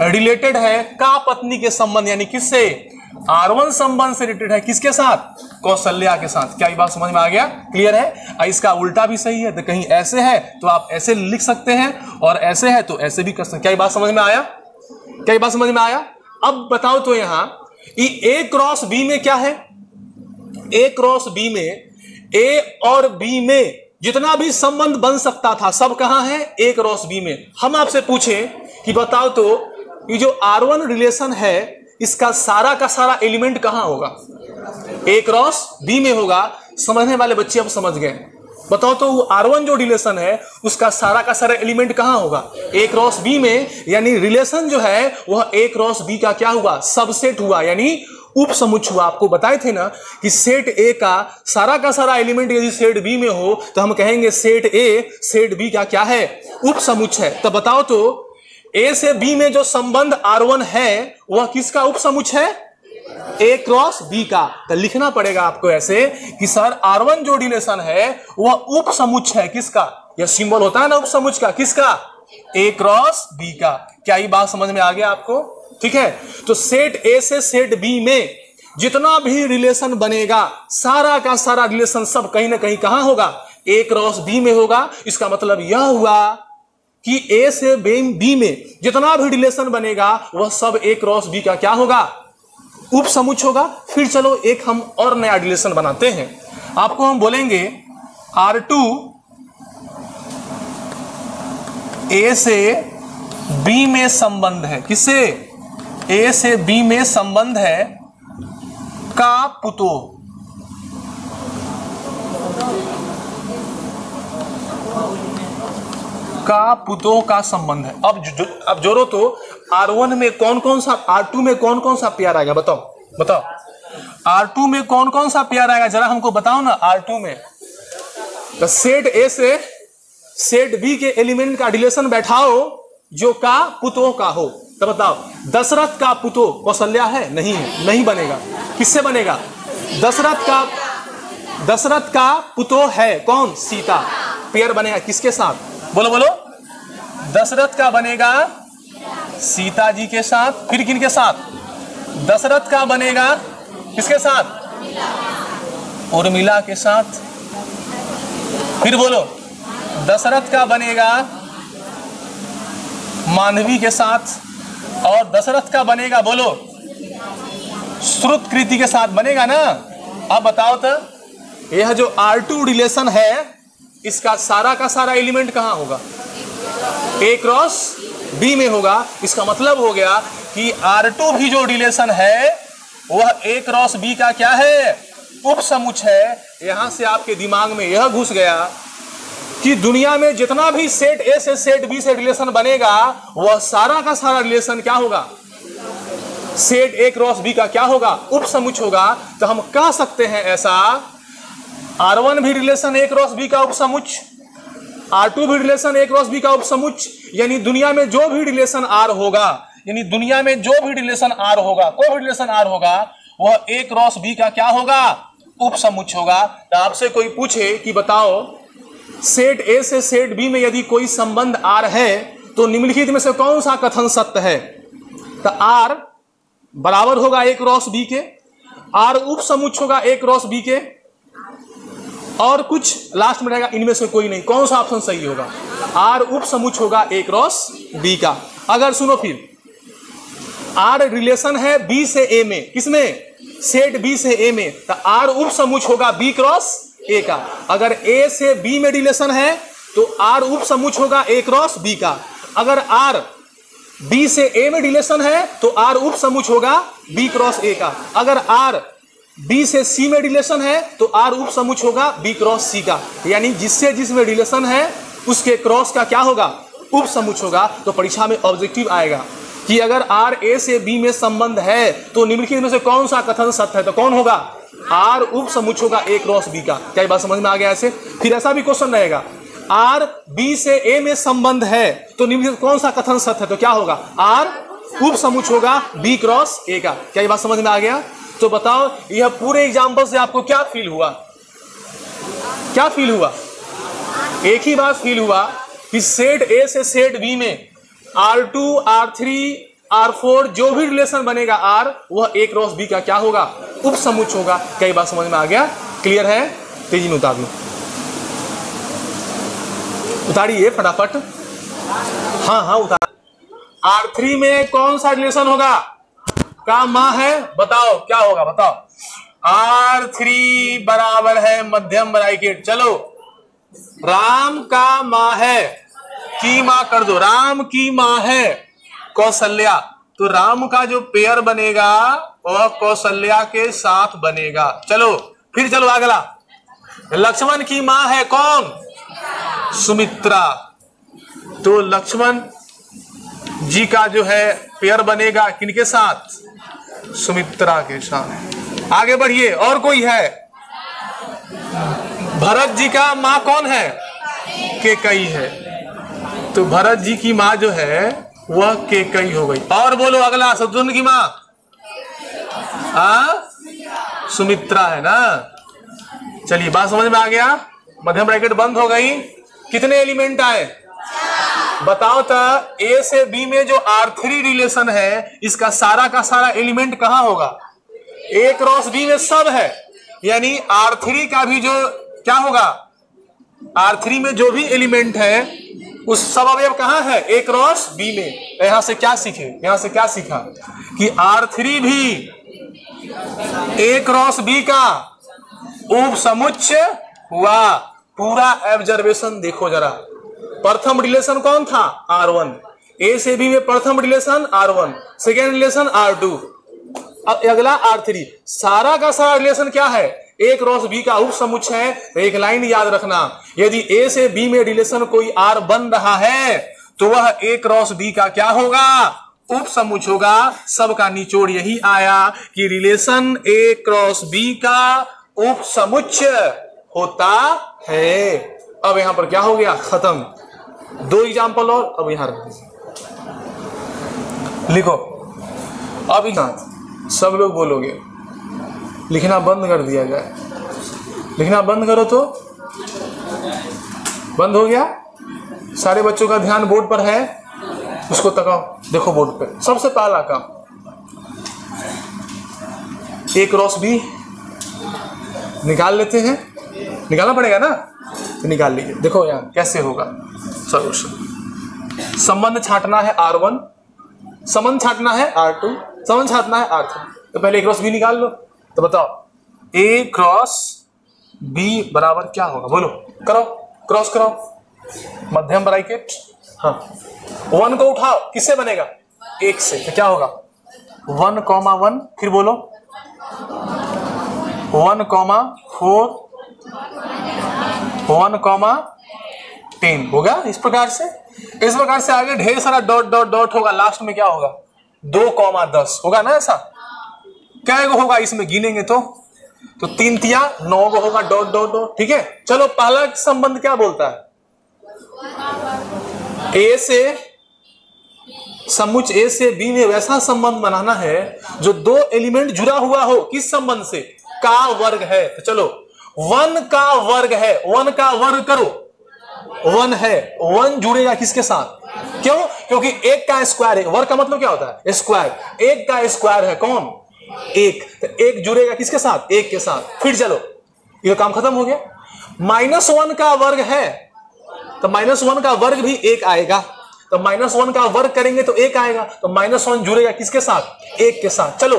रिलेटेड है का पत्नी के संबंध, यानी किससे, R1 संबंध से रिलेटेड है, किसके साथ, कौशल्या के साथ। क्या ये बात समझ में आ गया, क्लियर है। इसका उल्टा भी सही है, तो कहीं ऐसे है तो आप ऐसे लिख सकते हैं और ऐसे है तो ऐसे भी कर सकते हैं। क्या ये बात समझ में आया, क्या ये बात समझ में आया। अब बताओ तो यहां ए क्रॉस बी में क्या है, ए क्रॉस बी में ए और बी में जितना भी संबंध बन सकता था सब कहां है, ए क्रॉस बी में। हम आपसे पूछें कि बताओ तो ये जो R1 रिलेशन है इसका सारा का सारा एलिमेंट कहां होगा, ए क्रॉस बी में होगा। समझने वाले बच्चे अब समझ गए। बताओ तो R1 जो रिलेशन है उसका सारा का सारा एलिमेंट कहां होगा, ए क्रॉस बी में। यानी रिलेशन जो है वह ए क्रॉस बी का क्या हुआ, सबसेट हुआ, यानी उप समुच्चय हुआ। आपको बताए थे ना कि सेट ए का सारा एलिमेंट यदि सेट बी में हो तो हम कहेंगे सेट ए सेट बी का क्या है, उप समुच्चय। तो बताओ तो ए से बी में जो संबंध R1 है वह किसका उप समुच्चय है, ए क्रॉस बी का। तो लिखना पड़ेगा आपको ऐसे कि सर R1 जो रिलेशन है वह उप समुच्चय है किसका, यह सिंबल होता है ना उप समुच्चय का, किसका, ए क्रॉस बी का। क्या ये बात समझ में आ गया आपको, ठीक है। तो सेट ए से सेट बी में जितना भी रिलेशन बनेगा सारा का सारा रिलेशन सब कहीं ना कहीं कहां होगा, ए क्रॉस बी में होगा। इसका मतलब यह हुआ कि ए से बी में जितना भी रिलेशन बनेगा वह सब ए क्रॉस बी का क्या होगा, उप समुच्चय होगा। फिर चलो एक हम और नया रिलेशन बनाते हैं। आपको हम बोलेंगे R2 ए से बी में संबंध है, किससे, ए से बी में संबंध है का पुतोह। का पुतोह का संबंध है। अब जोड़ो तो R1 में कौन कौन सा, R2 में कौन कौन सा प्यार आएगा, बताओ बताओ। R2 में कौन कौन सा प्यार आएगा जरा हमको बताओ ना। R2 में तो सेट ए से सेट बी के एलिमेंट का रिलेशन बैठाओ जो का पुतोह का हो। तो बताओ दशरथ का पुतोह कौशल्या है, नहीं है, नहीं बनेगा। किससे बनेगा, दशरथ का पुतोह है कौन, सीता। पेयर बनेगा किसके साथ, बोलो बोलो, दशरथ का बनेगा सीता जी के साथ। फिर किन के साथ, दशरथ का बनेगा किसके साथ, उर्मिला के साथ। फिर बोलो दशरथ का बनेगा मांडवी के साथ। और दशरथ का बनेगा, बोलो, श्रुतकृति के साथ बनेगा ना। अब बताओ तो यह जो R2 रिलेशन है इसका सारा का सारा एलिमेंट कहां होगा, ए क्रॉस बी में होगा। इसका मतलब हो गया कि R2 भी जो रिलेशन है वह ए क्रॉस बी का क्या है, उप समुच्चय है। यहां से आपके दिमाग में यह घुस गया कि दुनिया में जितना भी सेट ए से सेट बी से रिलेशन बनेगा वह सारा का सारा रिलेशन क्या होगा, सेट ए क्रॉस बी का क्या होगा, उप समुच्चय होगा। तो हम कह सकते हैं ऐसा, R1 भी रिलेशन ए क्रॉस बी का उप समुच्चय, R2 भी रिलेशन ए क्रॉस बी का उप समुच्चय। यानी दुनिया में जो भी रिलेशन R होगा, यानी दुनिया में जो भी रिलेशन R होगा, कोई भी रिलेशन R होगा, वह ए क्रॉस बी का क्या होगा, उप समुच्चय होगा। तो आपसे कोई पूछे कि बताओ सेट ए से सेट बी में यदि कोई संबंध R है तो निम्नलिखित में से कौन सा कथन सत्य है। तो R बराबर होगा ए क्रॉस बी के, आर उप समुच्चय होगा ए क्रॉस बी के, और कुछ लास्ट में रहेगा, इनमें से कोई नहीं। कौन सा ऑप्शन सही होगा? आर उप समुच्चय होगा ए क्रॉस बी का। अगर सुनो फिर, आर रिलेशन है बी से ए में, किसमें? सेट बी से ए में, तो आर उप समुच्चय होगा बी क्रॉस ए का। अगर ए से बी में रिलेशन है तो आर उप समुच्चय होगा ए क्रॉस बी का। अगर आर बी से ए में रिलेशन है तो आर उप समुच्चय होगा बी क्रॉस ए का। अगर आर बी से सी में रिलेशन है तो आर उप समुच्चय होगा बी क्रॉस सी का। यानी जिससे जिसमें रिलेशन है उसके क्रॉस का क्या होगा? उप समुच्चय होगा। तो परीक्षा में ऑब्जेक्टिव आएगा कि अगर आर ए से बी में संबंध है तो निम्नलिखित में से कौन सा कथन सत्य है? तो कौन होगा? आर उप समुच्चय होगा ए क्रॉस बी का। क्या ये बात समझ में आ गया? ऐसे फिर ऐसा भी क्वेश्चन रहेगा, आर बी से ए में संबंध है तो निम्नलिखित कौन सा कथन सत्य है? तो क्या होगा? आर उप समुच्चय होगा बी क्रॉस ए का। क्या ये बात समझ में आ गया? तो बताओ यह पूरे एग्जाम्पल से आपको क्या फील हुआ? क्या फील हुआ? एक ही बात फील हुआ कि सेट ए से सेट बी में R2, R3, R4 जो भी रिलेशन बनेगा R, वह ए क्रॉस बी का क्या होगा? उप समुच्चय होगा। कई बात समझ में आ गया? क्लियर है? तेजी में उतार लो, उतारिए फटाफट। हाँ उतार। R3 में कौन सा रिलेशन होगा? का माँ है, बताओ क्या होगा? बताओ। R3 बराबर है मध्यम ब्रैकेट, चलो राम का माँ है, की माँ कर दो, राम की माँ है कौशल्या, तो राम का जो पेयर बनेगा वह कौशल्या के साथ बनेगा। चलो फिर चलो अगला, लक्ष्मण की माँ है कौन? सुमित्रा, तो लक्ष्मण जी का जो है पेयर बनेगा किनके साथ? सुमित्रा के साथ। आगे बढ़िए, और कोई है? भरत जी का माँ कौन है? केकई है, तो भरत जी की माँ जो है वह केकई हो गई। और बोलो अगला, शत्रुघ्न की माँ सुमित्रा है ना। चलिए बात समझ में आ गया? मध्यम ब्रैकेट बंद हो गई। कितने एलिमेंट आए बताओ? तो ए से बी में जो R3 रिलेशन है इसका सारा का सारा एलिमेंट कहाँ होगा? ए क्रॉस बी में सब है, यानी R3 का भी जो क्या होगा? R3 में जो भी एलिमेंट है उस सब अवयव कहाँ है? ए क्रॉस बी में। यहां से क्या सीखे? यहां से क्या सीखा कि R3 भी ए क्रॉस बी का उप समुच्चय हुआ। पूरा ऑब्जर्वेशन देखो जरा। प्रथम रिलेशन कौन था? R1। ए से बी में प्रथम relation R1, second relation R2, अगला R3। सारा का सारा रिलेशन क्या है? ए क्रॉस बी का उप समुच्चय है। एक लाइन याद रखना, यदि ए से बी में रिलेशन कोई R बन रहा है तो वह ए क्रॉस बी का क्या होगा? उप समुच्चय होगा। सबका निचोड़ यही आया कि रिलेशन ए क्रॉस बी का उप समुच्चय होता है। अब यहां पर क्या हो गया? खत्म। 2 एग्जाम्पल और अब यहां लिखो। अब यहां सब लोग बोलोगे, लिखना बंद कर दिया जाए। लिखना बंद करो तो बंद हो गया। सारे बच्चों का ध्यान बोर्ड पर है, उसको तकाओ, देखो बोर्ड पे। सबसे पहला काम, ए क्रॉस बी निकाल लेते हैं। निकालना पड़ेगा ना, तो निकाल लीजिए। देखो यहाँ कैसे होगा सॉल्यूशन। संबंध छांटना है R1, संबंध छांटना है R2, संबंध छांटना है R3। तो पहले ए क्रॉस बी निकाल लो। तो बताओ ए क्रॉस बी बराबर क्या होगा? बोलो, करो, क्रॉस करो, मध्यम ब्रैकेट। हाँ, 1 को उठाओ, किससे बनेगा? 1 से। तो क्या होगा? 1,1, फिर बोलो 1,4, 1,10 होगा। इस प्रकार से आगे ढेर सारा डॉट डॉट डॉट होगा। लास्ट में क्या होगा? 2,10 होगा ना। ऐसा क्या होगा इसमें गिनेंगे तो 3 तिया 9 को होगा, डॉट डॉट डॉट। ठीक है, चलो पहला संबंध क्या बोलता है? ए से समुच्चय ए से बी में वैसा संबंध बनाना है जो 2 एलिमेंट जुड़ा हुआ हो। किस संबंध से? का वर्ग है। तो चलो 1 का वर्ग है, 1 का वर्ग करो, 1 है, 1 जुड़ेगा किसके साथ? क्यों? क्योंकि 1 का स्क्वायर है। वर्ग का मतलब क्या होता है? स्क्वायर। 1 का स्क्वायर है कौन? एक, तो एक जुड़ेगा किसके साथ? एक के साथ। फिर चलो ये काम खत्म हो गया। -1 का वर्ग है तो -1 का वर्ग भी एक आएगा, तो -1 का वर्ग करेंगे तो एक आएगा, तो -1 जुड़ेगा किसके साथ? एक के साथ। चलो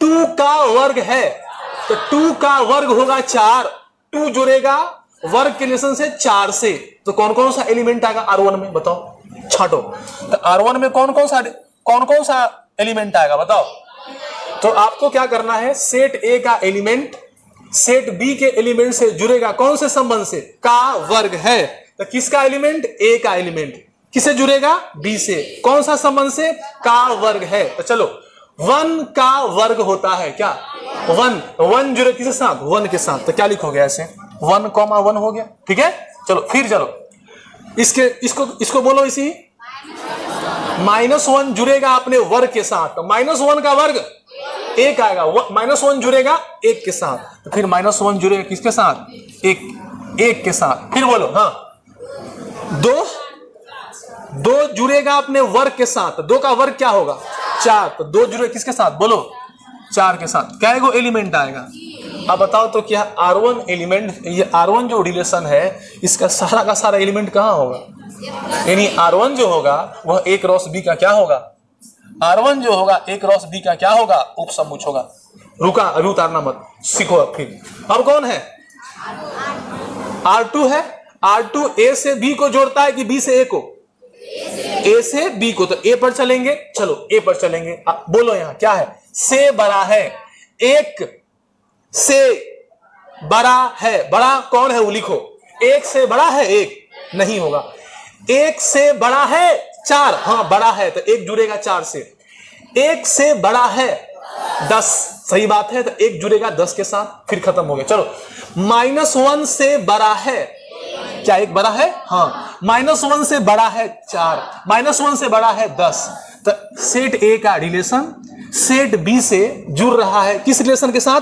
2 का वर्ग है तो 2 का वर्ग होगा 4, 2 जुड़ेगा वर्ग के रिलेशन से 4 से, तो कौन कौन सा एलिमेंट आएगा R1 में बताओ, छाटो। तो R1 में कौन कौन सा एलिमेंट आएगा बताओ। तो आपको क्या करना है, सेट A का एलिमेंट सेट B के एलिमेंट से जुड़ेगा कौन से संबंध से? का वर्ग है, तो किसका एलिमेंट? A का एलिमेंट किसे जुड़ेगा? B से। कौन सा संबंध से? का वर्ग है। तो चलो 1 का वर्ग होता है क्या? 1 जुड़े किसके साथ? 1 के साथ। तो क्या लिखोगे ऐसे 1,1 हो गया, ठीक है। चलो फिर चलो इसको बोलो, इसी -1 जुड़ेगा अपने वर्ग के साथ, तो -1 का वर्ग एक आएगा, -1 जुड़ेगा एक के साथ, तो फिर -1 जुड़ेगा किसके साथ? एक के साथ। फिर बोलो हाँ 2 जुड़ेगा अपने वर्ग के साथ, 2 का वर्ग क्या होगा? 4, तो 2 जुड़े किसके साथ? बोलो 4 के साथ। क्या एगो एलिमेंट आएगा? अब बताओ तो क्या R1 एलिमेंट, ये R1 जो रिलेशन है इसका सारा का सारा एलिमेंट कहाँ होगा? यानी R1 जो होगा वह A क्रॉस B का क्या होगा? R1 जो होगा A क्रॉस B का क्या होगा? उपसमुच होगा। रुका, अभी उतारना मत, सीखो फिर। अब कौन है? R2 है। R2 A से B को जोड़ता है कि B से A को? A से B को, तो A पर चलेंगे। चलो A पर चलेंगे। बोलो यहां क्या है? से बड़ा है, एक से बड़ा है। बड़ा कौन है वो लिखो। एक से बड़ा है एक? नहीं होगा। एक से बड़ा है 4, हाँ बड़ा है, तो एक जुड़ेगा 4 से। एक से बड़ा है 10, सही बात है, तो एक जुड़ेगा 10 के साथ, फिर खत्म हो गया। चलो -1 से बड़ा है क्या? एक बड़ा है, हाँ। -1 से बड़ा है 4, -1 से बड़ा है 10, तो सेट A का रिलेशन सेट B से जुड़ रहा है किस रिलेशन के साथ?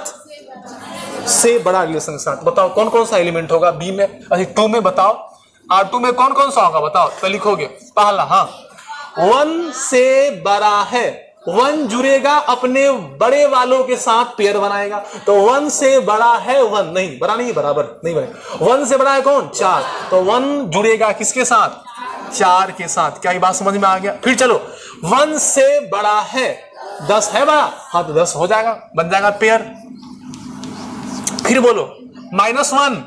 से बड़ा रिलेशन के साथ। बताओ कौन कौन सा एलिमेंट होगा B में? अच्छा 2 में बताओ, R2 में कौन कौन सा होगा बताओ, तो लिखोगे पहला हाँ 1 से बड़ा है, 1 जुड़ेगा अपने बड़े वालों के साथ पेयर बनाएगा, तो 1 से बड़ा है 1, नहीं बड़ा नहीं, बराबर नहीं बनेगा। 1 से बड़ा है कौन? 4, तो 1 जुड़ेगा किसके साथ? 4 के साथ। क्या ये बात समझ में आ गया? फिर चलो 1 से बड़ा है 10 है बड़ा, हाँ तो 10 हो जाएगा, बन जाएगा पेयर। फिर बोलो -1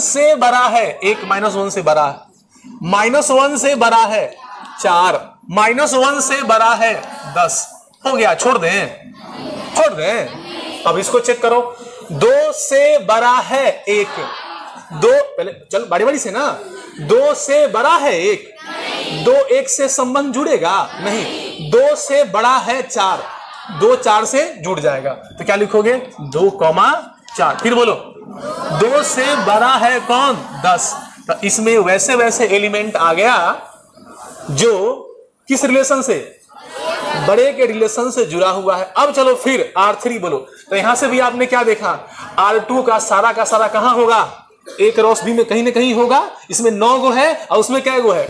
से बड़ा है एक, -1 से बड़ा है, -1 से बड़ा है 4, -1 से बड़ा है 10, हो गया। छोड़ दें। अब इसको चेक करो, 2 से बड़ा है 1, 2 पहले चल बड़ी से ना, 2 से बड़ा है 1, 2 1 से संबंध जुड़ेगा नहीं, 2 से बड़ा है 4, 2 4 से जुड़ जाएगा, तो क्या लिखोगे 2,4। फिर बोलो 2 से बड़ा है कौन? 10, तो इसमें वैसे वैसे एलिमेंट आ गया जो किस रिलेशन से? बड़े के रिलेशन से जुड़ा हुआ है। अब चलो फिर R3 बोलो, तो यहां से भी आपने क्या देखा? R2 का सारा कहां होगा? A क्रॉस B में कहीं ना कहीं होगा। इसमें 9 गो है और उसमें क्या गो है?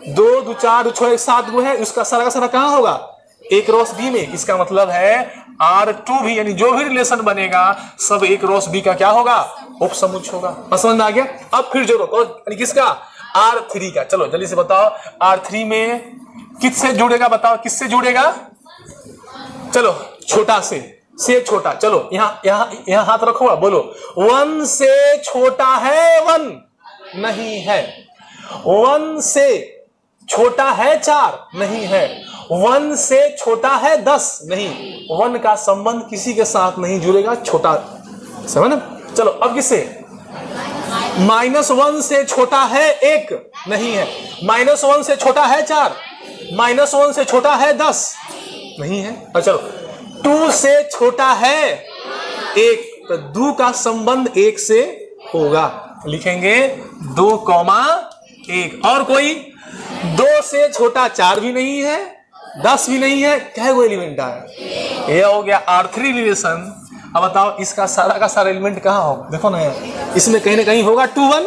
2 2 4 2 6 7 गो है, उसका सारा का सारा कहां होगा? A क्रॉस B में। इसका मतलब है R2 भी, यानी जो भी रिलेशन बनेगा सब A क्रॉस B का क्या होगा? उपसमुच होगा। समझ में आ गया? अब फिर जोड़ो यानी किसका? R3 का। चलो जल्दी से बताओ R3 में किससे जुड़ेगा? बताओ किससे जुड़ेगा? चलो छोटा से छोटा। चलो यहां हाथ रखो, बोलो 1 से छोटा है 1 नहीं है, 1 से छोटा है 4 नहीं है, 1 से छोटा है 10 नहीं। 1 का संबंध किसी के साथ नहीं जुड़ेगा, छोटा, समझ ना? चलो अब किससे? -1 से छोटा है 1 नहीं है, -1 से छोटा है 4, -1 से छोटा है 10 नहीं है। और चलो 2 से छोटा है 1, तो 2 का संबंध 1 से होगा, लिखेंगे 2,1। और कोई 2 से छोटा 4 भी नहीं है, 10 भी नहीं है, क्या वो एलिमेंट आया? ये हो गया R3 रिलेशन। अब बताओ इसका सारा का सारा एलिमेंट कहाँ होगा? देखो ना यार, इसमें कहीं ना कहीं होगा 2 1,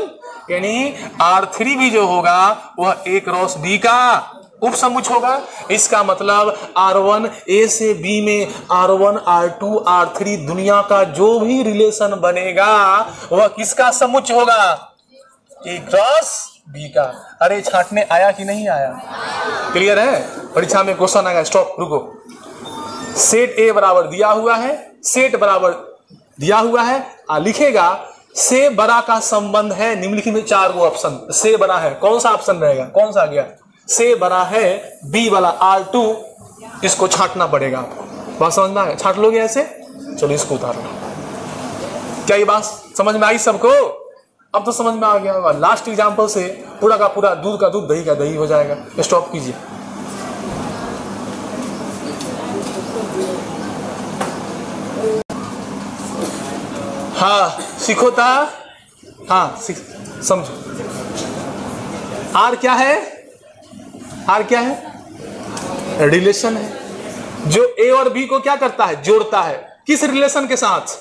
यानी R3 भी जो होगा वह A क्रॉस B का उप समुच्चय होगा। इसका मतलब R1 A से B में R1 R2 R3 दुनिया का जो भी रिलेशन बनेगा वह किसका समुच्चय होगा? A क्रॉस B का। अरे छांटने आया कि नहीं आया? क्लियर है? परीक्षा में क्वेश्चन आएगा। स्टॉप, रुको। सेट A बराबर दिया हुआ है, सेट बराबर दिया हुआ है, लिखेगा से बड़ा का संबंध है निम्नलिखित में 4 गो ऑप्शन। से बड़ा है, कौन सा ऑप्शन रहेगा? कौन सा आ गया? से बड़ा है B वाला R2, इसको छांटना पड़ेगा आपको। बात समझ में आ गया? छांट लोगे ऐसे? चलो इसको उतार लो। क्या ये बात समझ में आई सबको? अब तो समझ में आ गया होगा। लास्ट एग्जांपल से पूरा का पूरा दूध का दूध, दही का दही हो जाएगा। स्टॉप कीजिए। हाँ सीखो था, हाँ समझो। आर क्या है? आर क्या है? रिलेशन है जो ए और बी को क्या करता है? जोड़ता है। किस रिलेशन के साथ?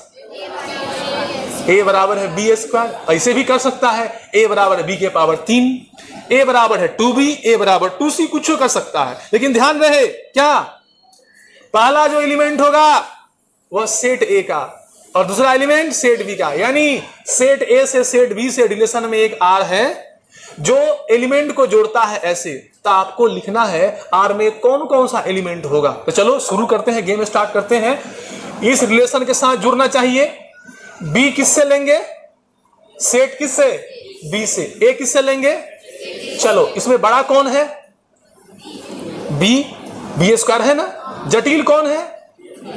ए बराबर है बी स्क्वायर। ऐसे भी कर सकता है, ए बराबर है बी के पावर 3, ए बराबर है 2b, ए बराबर 2c, कुछ कर सकता है। लेकिन ध्यान रहे क्या, पहला जो एलिमेंट होगा वह सेट ए का और दूसरा एलिमेंट सेट बी का। यानी सेट ए से सेट बी से रिलेशन में एक आर है जो एलिमेंट को जोड़ता है ऐसे। तो आपको लिखना है आर में कौन कौन सा एलिमेंट होगा। तो चलो शुरू करते हैं, गेम स्टार्ट करते हैं। इस रिलेशन के साथ जुड़ना चाहिए। बी किससे लेंगे? सेट किससे? बी से। ए किससे लेंगे? चलो इसमें बड़ा कौन है? बी, बी स्क्वायर है ना। जटिल कौन है?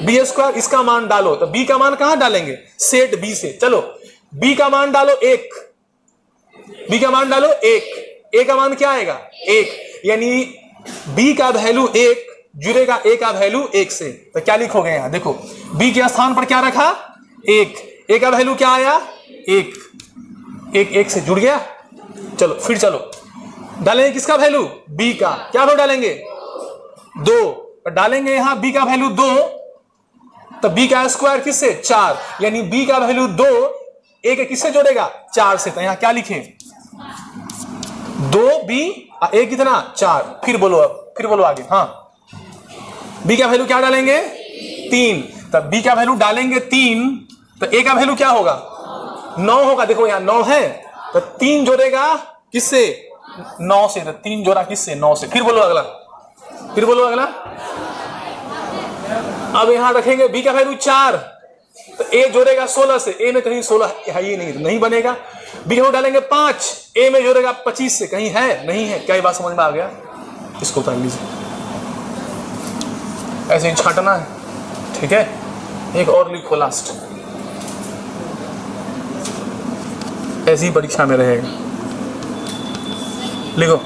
B square. इसका मान डालो, तो बी का मान कहां डालेंगे? सेट बी से। चलो बी का मान डालो 1, बी का मान डालो 1, ए का मान क्या आएगा? 1। यानी बी का वैल्यू 1 जुड़ेगा ए का वैल्यू 1 से। तो क्या लिखोगे यहां? देखो बी के स्थान पर क्या रखा? 1, ए का वैल्यू क्या आया? 1, 1 से जुड़ गया। चलो फिर चलो डालेंगे किसका वैल्यू? बी का। क्या वैल्यू डालेंगे? 2। डालेंगे यहां बी का वैल्यू 2, तो बी का स्क्वायर किससे? 4। यानी बी का वैल्यू 2 ए के किससे जोड़ेगा? 4 से। तो यहां क्या लिखें? 2b, ए कितना? 4। फिर बोलो, अब फिर बोलो आगे। हाँ बी का वैल्यू क्या डालेंगे? 3। तब बी का वैल्यू डालेंगे 3, तो ए का वैल्यू क्या होगा? 9 होगा। देखो यहां 9 है, तो 3 जोड़ेगा किससे? 9 से। तो 3 जोड़ा किससे? 9 से। फिर बोलो अगला, फिर बोलो अगला। अब यहां रखेंगे बी का वैल्यू 4, तो ए जोड़ेगा 16 से। ए में कहीं 16 है ही नहीं, तो नहीं बनेगा। बी का वैल्यू डालेंगे 5, ए में जोड़ेगा 25 से। कहीं है? नहीं है। क्या ये बात समझ में आ गया? इसको उतार लीजिए। ऐसे ही छांटना है, ठीक है। एक और लिखो लास्ट, ऐसी ही परीक्षा में रहेगा। लिखो,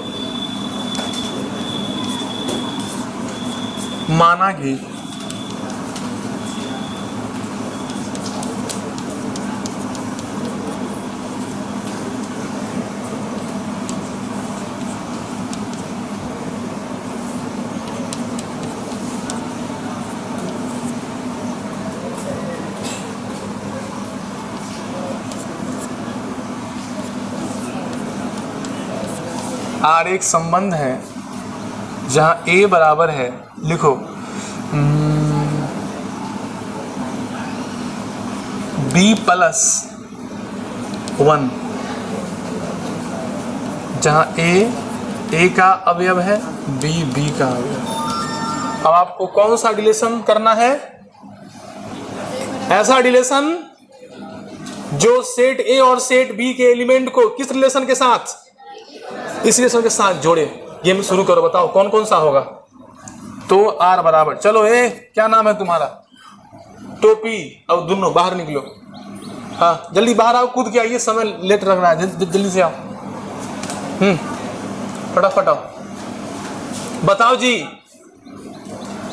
माना कि आर एक संबंध है जहां ए बराबर है, लिखो बी प्लस 1, जहां ए का अवयव है, बी का अवयव। अब आपको कौन सा रिलेशन करना है? ऐसा रिलेशन जो सेट ए और सेट बी के एलिमेंट को किस रिलेशन के साथ? इस रिलेशन के साथ जोड़े। गेम शुरू करो, बताओ कौन कौन सा होगा। तो आर बराबर, चलो ए क्या नाम है तुम्हारा? टोपी। अब दोनों बाहर निकलो। हाँ जल्दी बाहर आओ, कूद के आइए, समय लेट लग रहा है, जल्दी से आओ। फटाफट आओ। बताओ जी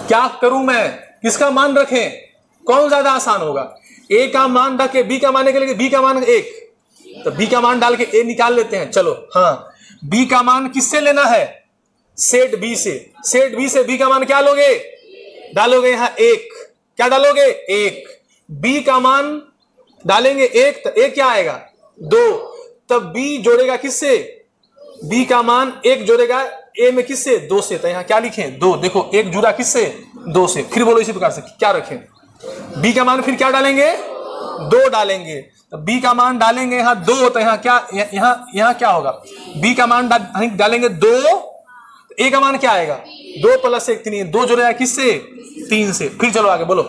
क्या करूं मैं? किसका मान रखें? कौन ज्यादा आसान होगा? ए का मान रख के बी का मान निकलेगा, बी का मान 1, तो बी का मान डाल के ए निकाल लेते हैं। चलो हाँ, बी का मान किससे लेना है? सेट बी से। सेट बी से बी का मान क्या लोगे? डालोगे यहां 1। क्या डालोगे? 1। बी का मान डालेंगे 1, तो ए क्या आएगा? 2। तब बी जोड़ेगा किससे? बी का मान 1 जोड़ेगा ए में किससे? 2 से, तो यहाँ क्या लिखें? 2। देखो एक जुड़ा किससे? 2 से। फिर बोलो इसी प्रकार से क्या रखें? बी का मान फिर क्या डालेंगे? 2 डालेंगे। तो बी का मान डालेंगे यहाँ 2, तो यहाँ क्या, यहाँ क्या होगा? बी का मान डालेंगे 2, ए का मान क्या आएगा? 2 + 1 3, 2 जुड़ेगा किससे? 3 से। फिर चलो आगे बोलो,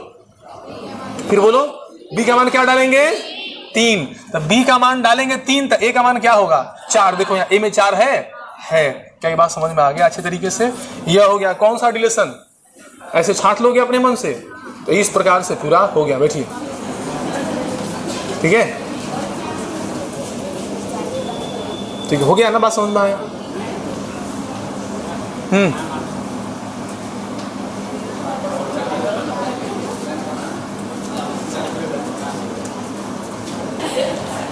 फिर बोलो बी का मान क्या डालेंगे? 3। तो बी का मान डालेंगे 3, तो ए का मान क्या होगा? 4। देखो यहाँ ए में 4 है। क्या ये बात समझ में आ गया अच्छे तरीके से? यह हो गया कौन सा रिलेशन? ऐसे छांट लोगे अपने मन से, तो इस प्रकार से पूरा हो गया। बैठिए, ठीक है, ठीक है, हो गया ना? बात समझ में आया?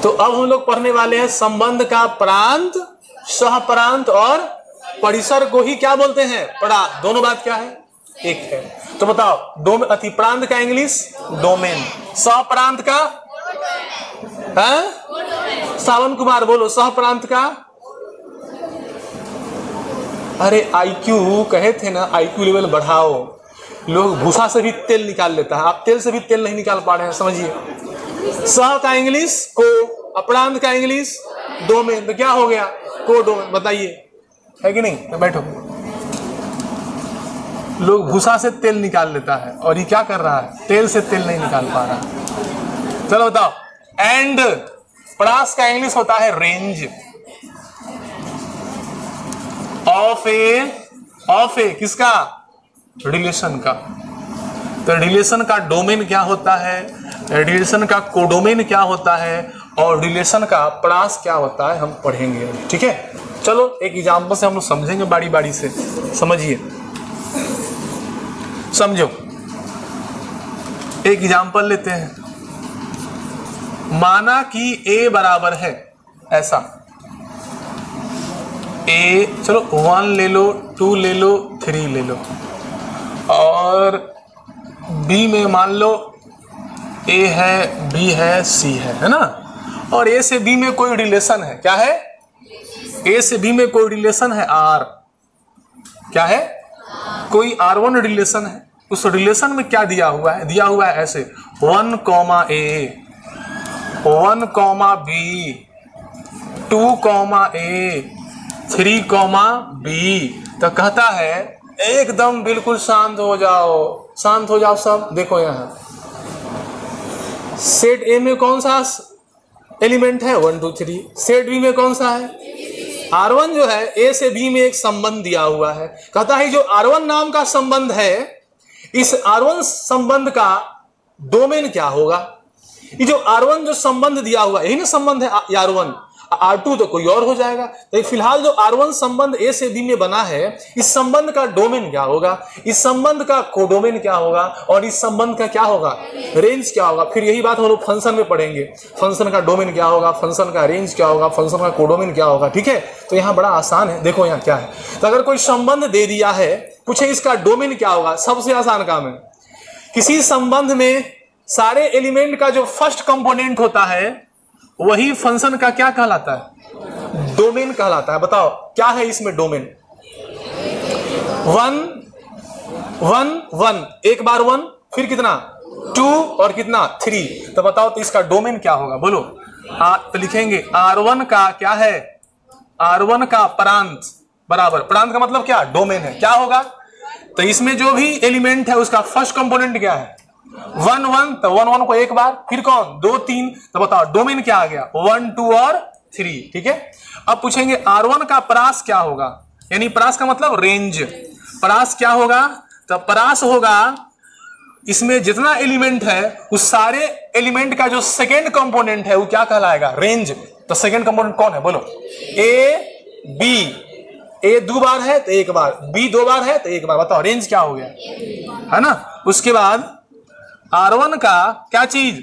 तो अब हम लोग पढ़ने वाले हैं संबंध का प्रांत, सहप्रांत और परिसर को ही क्या बोलते हैं? परांत। दोनों बात क्या है? एक है। तो बताओ, प्रांत का इंग्लिश डोमेन, सहप्रांत का सावन कुमार बोलो, सहप्रांत का? अरे IQ कहे थे ना, IQ लेवल बढ़ाओ। लोग भूसा से भी तेल निकाल लेता है, आप तेल से भी तेल नहीं निकाल पा रहे हैं, समझिए। सह का इंग्लिश को, अपरांत का इंग्लिश डोमेन, तो क्या हो गया? को डोमेन। बताइए, है कि नहीं? तो बैठो। लोग भूसा से तेल निकाल लेता है और ये क्या कर रहा है? तेल से तेल नहीं निकाल पा रहा। चलो बताओ, एंड प्रास का इंग्लिश होता है रेंज। ऑफ ए किसका? रिलेशन का। तो रिलेशन का डोमेन क्या होता है, रिलेशन का कोडोमेन क्या होता है, और रिलेशन का प्रास क्या होता है, हम पढ़ेंगे। ठीक है, चलो एक एग्जांपल से हम लोग समझेंगे, बारी बारी से समझिए, समझो। एक एग्जांपल लेते हैं। माना कि ए बराबर है ऐसा, ए, चलो 1 ले लो, 2 ले लो, 3 ले लो, और बी में मान लो ए है, बी है, सी है ना? और ए से बी में कोई रिलेशन है, क्या है? ए से बी में कोई रिलेशन है, आर। क्या है? कोई R1 रिलेशन है। उस रिलेशन में क्या दिया हुआ है? दिया हुआ है ऐसे 1, A, 1, B, 2, A, 3, B। तो कहता है एकदम बिल्कुल शांत हो जाओ, शांत हो जाओ सब। देखो यहाँ सेट ए में कौन सा एलिमेंट है? 1 2 3। सेट बी में कौन सा है? R1 जो है ए से बी में एक संबंध दिया हुआ है। कहता है जो R1 नाम का संबंध है, इस R1 संबंध का डोमेन क्या होगा? ये जो R1 जो संबंध दिया हुआ है, यही ना संबंध है R1। R2 तो कोई और हो जाएगा। तो फिलहाल जो R1 संबंध ए से बी में बना है, इस संबंध का डोमेन क्या होगा, इस संबंध का कोडोमेन क्या होगा, और इस संबंध का क्या होगा? रेंज क्या होगा। फिर यही बात हम लोग फंक्शन में पढ़ेंगे, फंक्शन का डोमेन क्या होगा, फंक्शन का रेंज क्या होगा, फंक्शन का कोडोमेन क्या होगा। ठीक है, तो यहाँ बड़ा आसान है। देखो यहाँ क्या है, तो अगर कोई संबंध दे दिया है, पूछे इसका डोमेन क्या होगा, सबसे आसान काम है। किसी संबंध में सारे एलिमेंट का जो फर्स्ट कंपोनेंट होता है, वही फंक्शन का क्या कहलाता है? डोमेन कहलाता है। बताओ क्या है इसमें डोमेन? 1 1 1, एक बार 1, फिर कितना? 2 और कितना? 3। तो बताओ तो इसका डोमेन क्या होगा? बोलो। तो लिखेंगे R1 का क्या है? R1 का प्रांत बराबर, प्रांत का मतलब क्या? डोमेन है। क्या होगा? तो इसमें जो भी एलिमेंट है उसका फर्स्ट कंपोनेंट क्या है? 1 1, तो 1 1 को एक बार, फिर कौन? 2 3। तो बताओ डोमेन क्या आ गया? 1 2 और 3। ठीक है, अब पूछेंगे R1 का प्रास क्या होगा, यानी प्रास का मतलब रेंज। प्रास क्या होगा? तो प्रास होगा इसमें जितना एलिमेंट है उस सारे एलिमेंट का जो सेकेंड कंपोनेंट है वो क्या कहलाएगा? रेंज। तो सेकेंड कंपोनेंट कौन है? बोलो। ए बी, ए 2 बार है तो एक बार, बी 2 बार है तो एक बार। बताओ रेंज क्या हो गया, है ना? उसके बाद R1 का क्या चीज?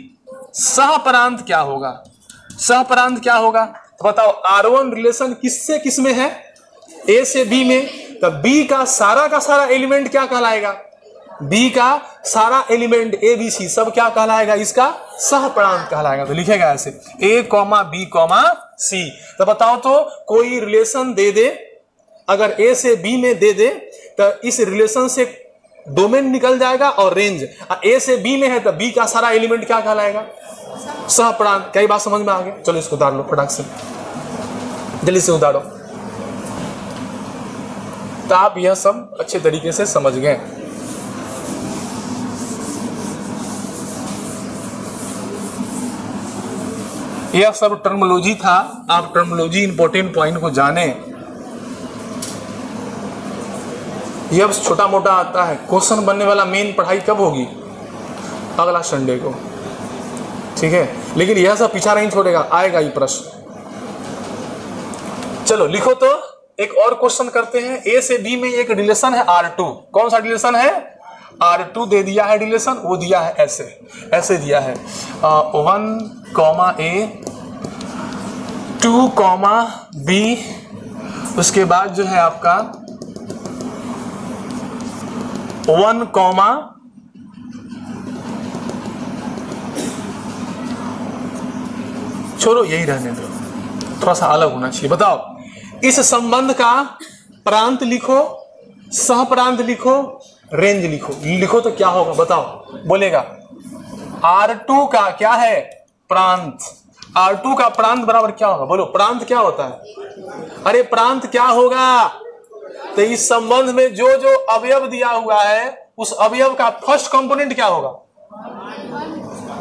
सहप्रांत क्या होगा? सहप्रांत क्या होगा? तो बताओ R1 रिलेशन किससे किस में है? ए से बी में। तो बी का सारा एलिमेंट क्या कहलाएगा? बी का सारा एलिमेंट ए बी सी सब क्या कहलाएगा? इसका सहप्रांत कहलाएगा। तो लिखेगा ऐसे A, B, C। तो बताओ तो कोई रिलेशन दे दे अगर ए से बी में दे दे तो इस रिलेशन से डोमेन निकल जाएगा और रेंज। ए से बी में है तो बी का सारा एलिमेंट क्या कहलाएगा? सहप्रांत। कई बात समझ में आ गया? चलो इसको उतार लो फटाक से, जल्दी से उतारो। तो आप यह सब अच्छे तरीके से समझ गए। यह सब टर्मिनोलॉजी था। आप टर्मिनोलॉजी इंपॉर्टेंट पॉइंट को जाने। यह छोटा मोटा आता है। क्वेश्चन बनने वाला मेन पढ़ाई कब होगी? अगला संडे को, ठीक है। लेकिन यह सब पीछा नहीं छोड़ेगा, आएगा ये प्रश्न। चलो लिखो तो एक और क्वेश्चन करते हैं। ए से बी में एक रिलेशन है R2। कौन सा रिलेशन है? R2 दे दिया है रिलेशन, वो दिया है ऐसे दिया है 1, A 2, B, उसके बाद जो है आपका 1, छोड़ो यही रहने दो, थोड़ा सा अलग होना चाहिए। बताओ इस संबंध का प्रांत लिखो, सह प्रांत लिखो, रेंज लिखो। लिखो तो क्या होगा बताओ? बोलेगा R2 का क्या है? प्रांत। R2 का प्रांत बराबर क्या होगा? बोलो प्रांत क्या होता है? अरे प्रांत क्या होगा? तो इस संबंध में जो जो अवयव दिया हुआ है उस अवयव का फर्स्ट कंपोनेंट क्या होगा?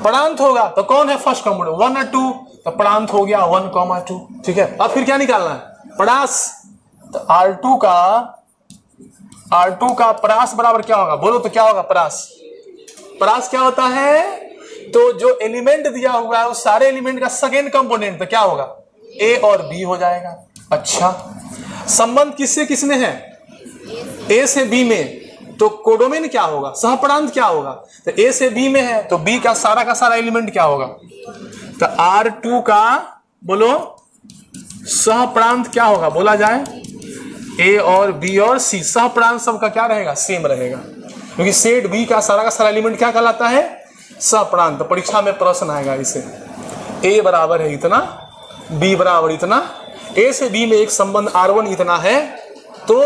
प्रांत होगा। तो कौन है फर्स्ट कंपोनेंट? 1 और 2, तो प्रांत हो गया 1, 2, ठीक है। अब फिर क्या निकालना है? परास। तो R2 का परास बराबर क्या होगा? बोलो तो क्या होगा? परास। परास क्या होता है? तो जो एलिमेंट दिया हुआ है उस सारे एलिमेंट का सेकेंड कंपोनेंट तो क्या होगा? A और B हो जाएगा। अच्छा, संबंध किससे किसमें है? A से B में, तो कोडोमेन क्या होगा? सहप्रांत क्या होगा? तो A से B में है तो B का सारा एलिमेंट क्या होगा? तो R2 का बोलो सहप्रांत क्या होगा? बोला जाए A और B और C, सहप्रांत सबका क्या रहेगा? सेम रहेगा, क्योंकि सेट B का सारा एलिमेंट क्या कहलाता है? सहप्रांत। परीक्षा में प्रश्न आएगा इसे। A बराबर है इतना, B बराबर इतना, A से B में एक संबंध R1 इतना है, तो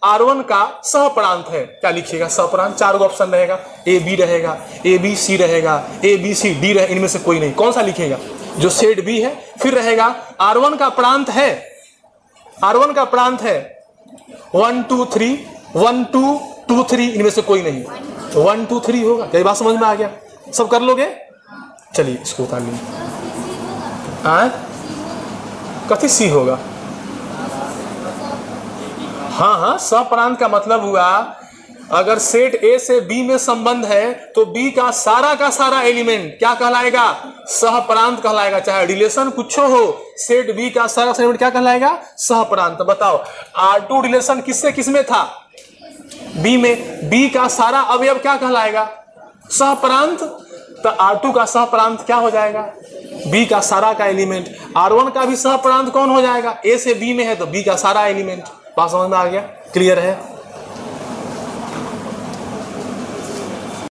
R1 का सहप्रांत है। क्या लिखिएगा? सहप्रांत। 4 ऑप्शन रहेगा, A B रहेगा, A B C रहेगा, A B C D रहेगा, इनमें से कोई नहीं। कौन सा लिखेगा? जो सेट B है। फिर रहेगा R1 का प्रांत है, R1 का प्रांत है 1 2 3, 1 2 2 3, इनमें से कोई नहीं। 1 2 3 होगा। क्या बात समझ में आ गया? सब कर लोगे? चलिए इसको उतार लीजिए। कथी सी होगा? हाँ, सहप्रांत का मतलब हुआ अगर सेट A से B में संबंध है तो B का सारा एलिमेंट क्या कहलाएगा? सहप्रांत कहलाएगा। चाहे रिलेशन कुछ हो, सेट B का सारा एलिमेंट क्या कहलाएगा? सहप्रांत। बताओ R2 रिलेशन किससे किसमें था? B में। B का सारा अवयव क्या कहलाएगा? सहप्रांत। तो R2 का सहप्रांत क्या हो जाएगा? B का सारा का एलिमेंट। R1 का भी सहप्रांत कौन हो जाएगा? A से B में है तो B का सारा एलिमेंट। बात समझ में आ गया? क्लियर है?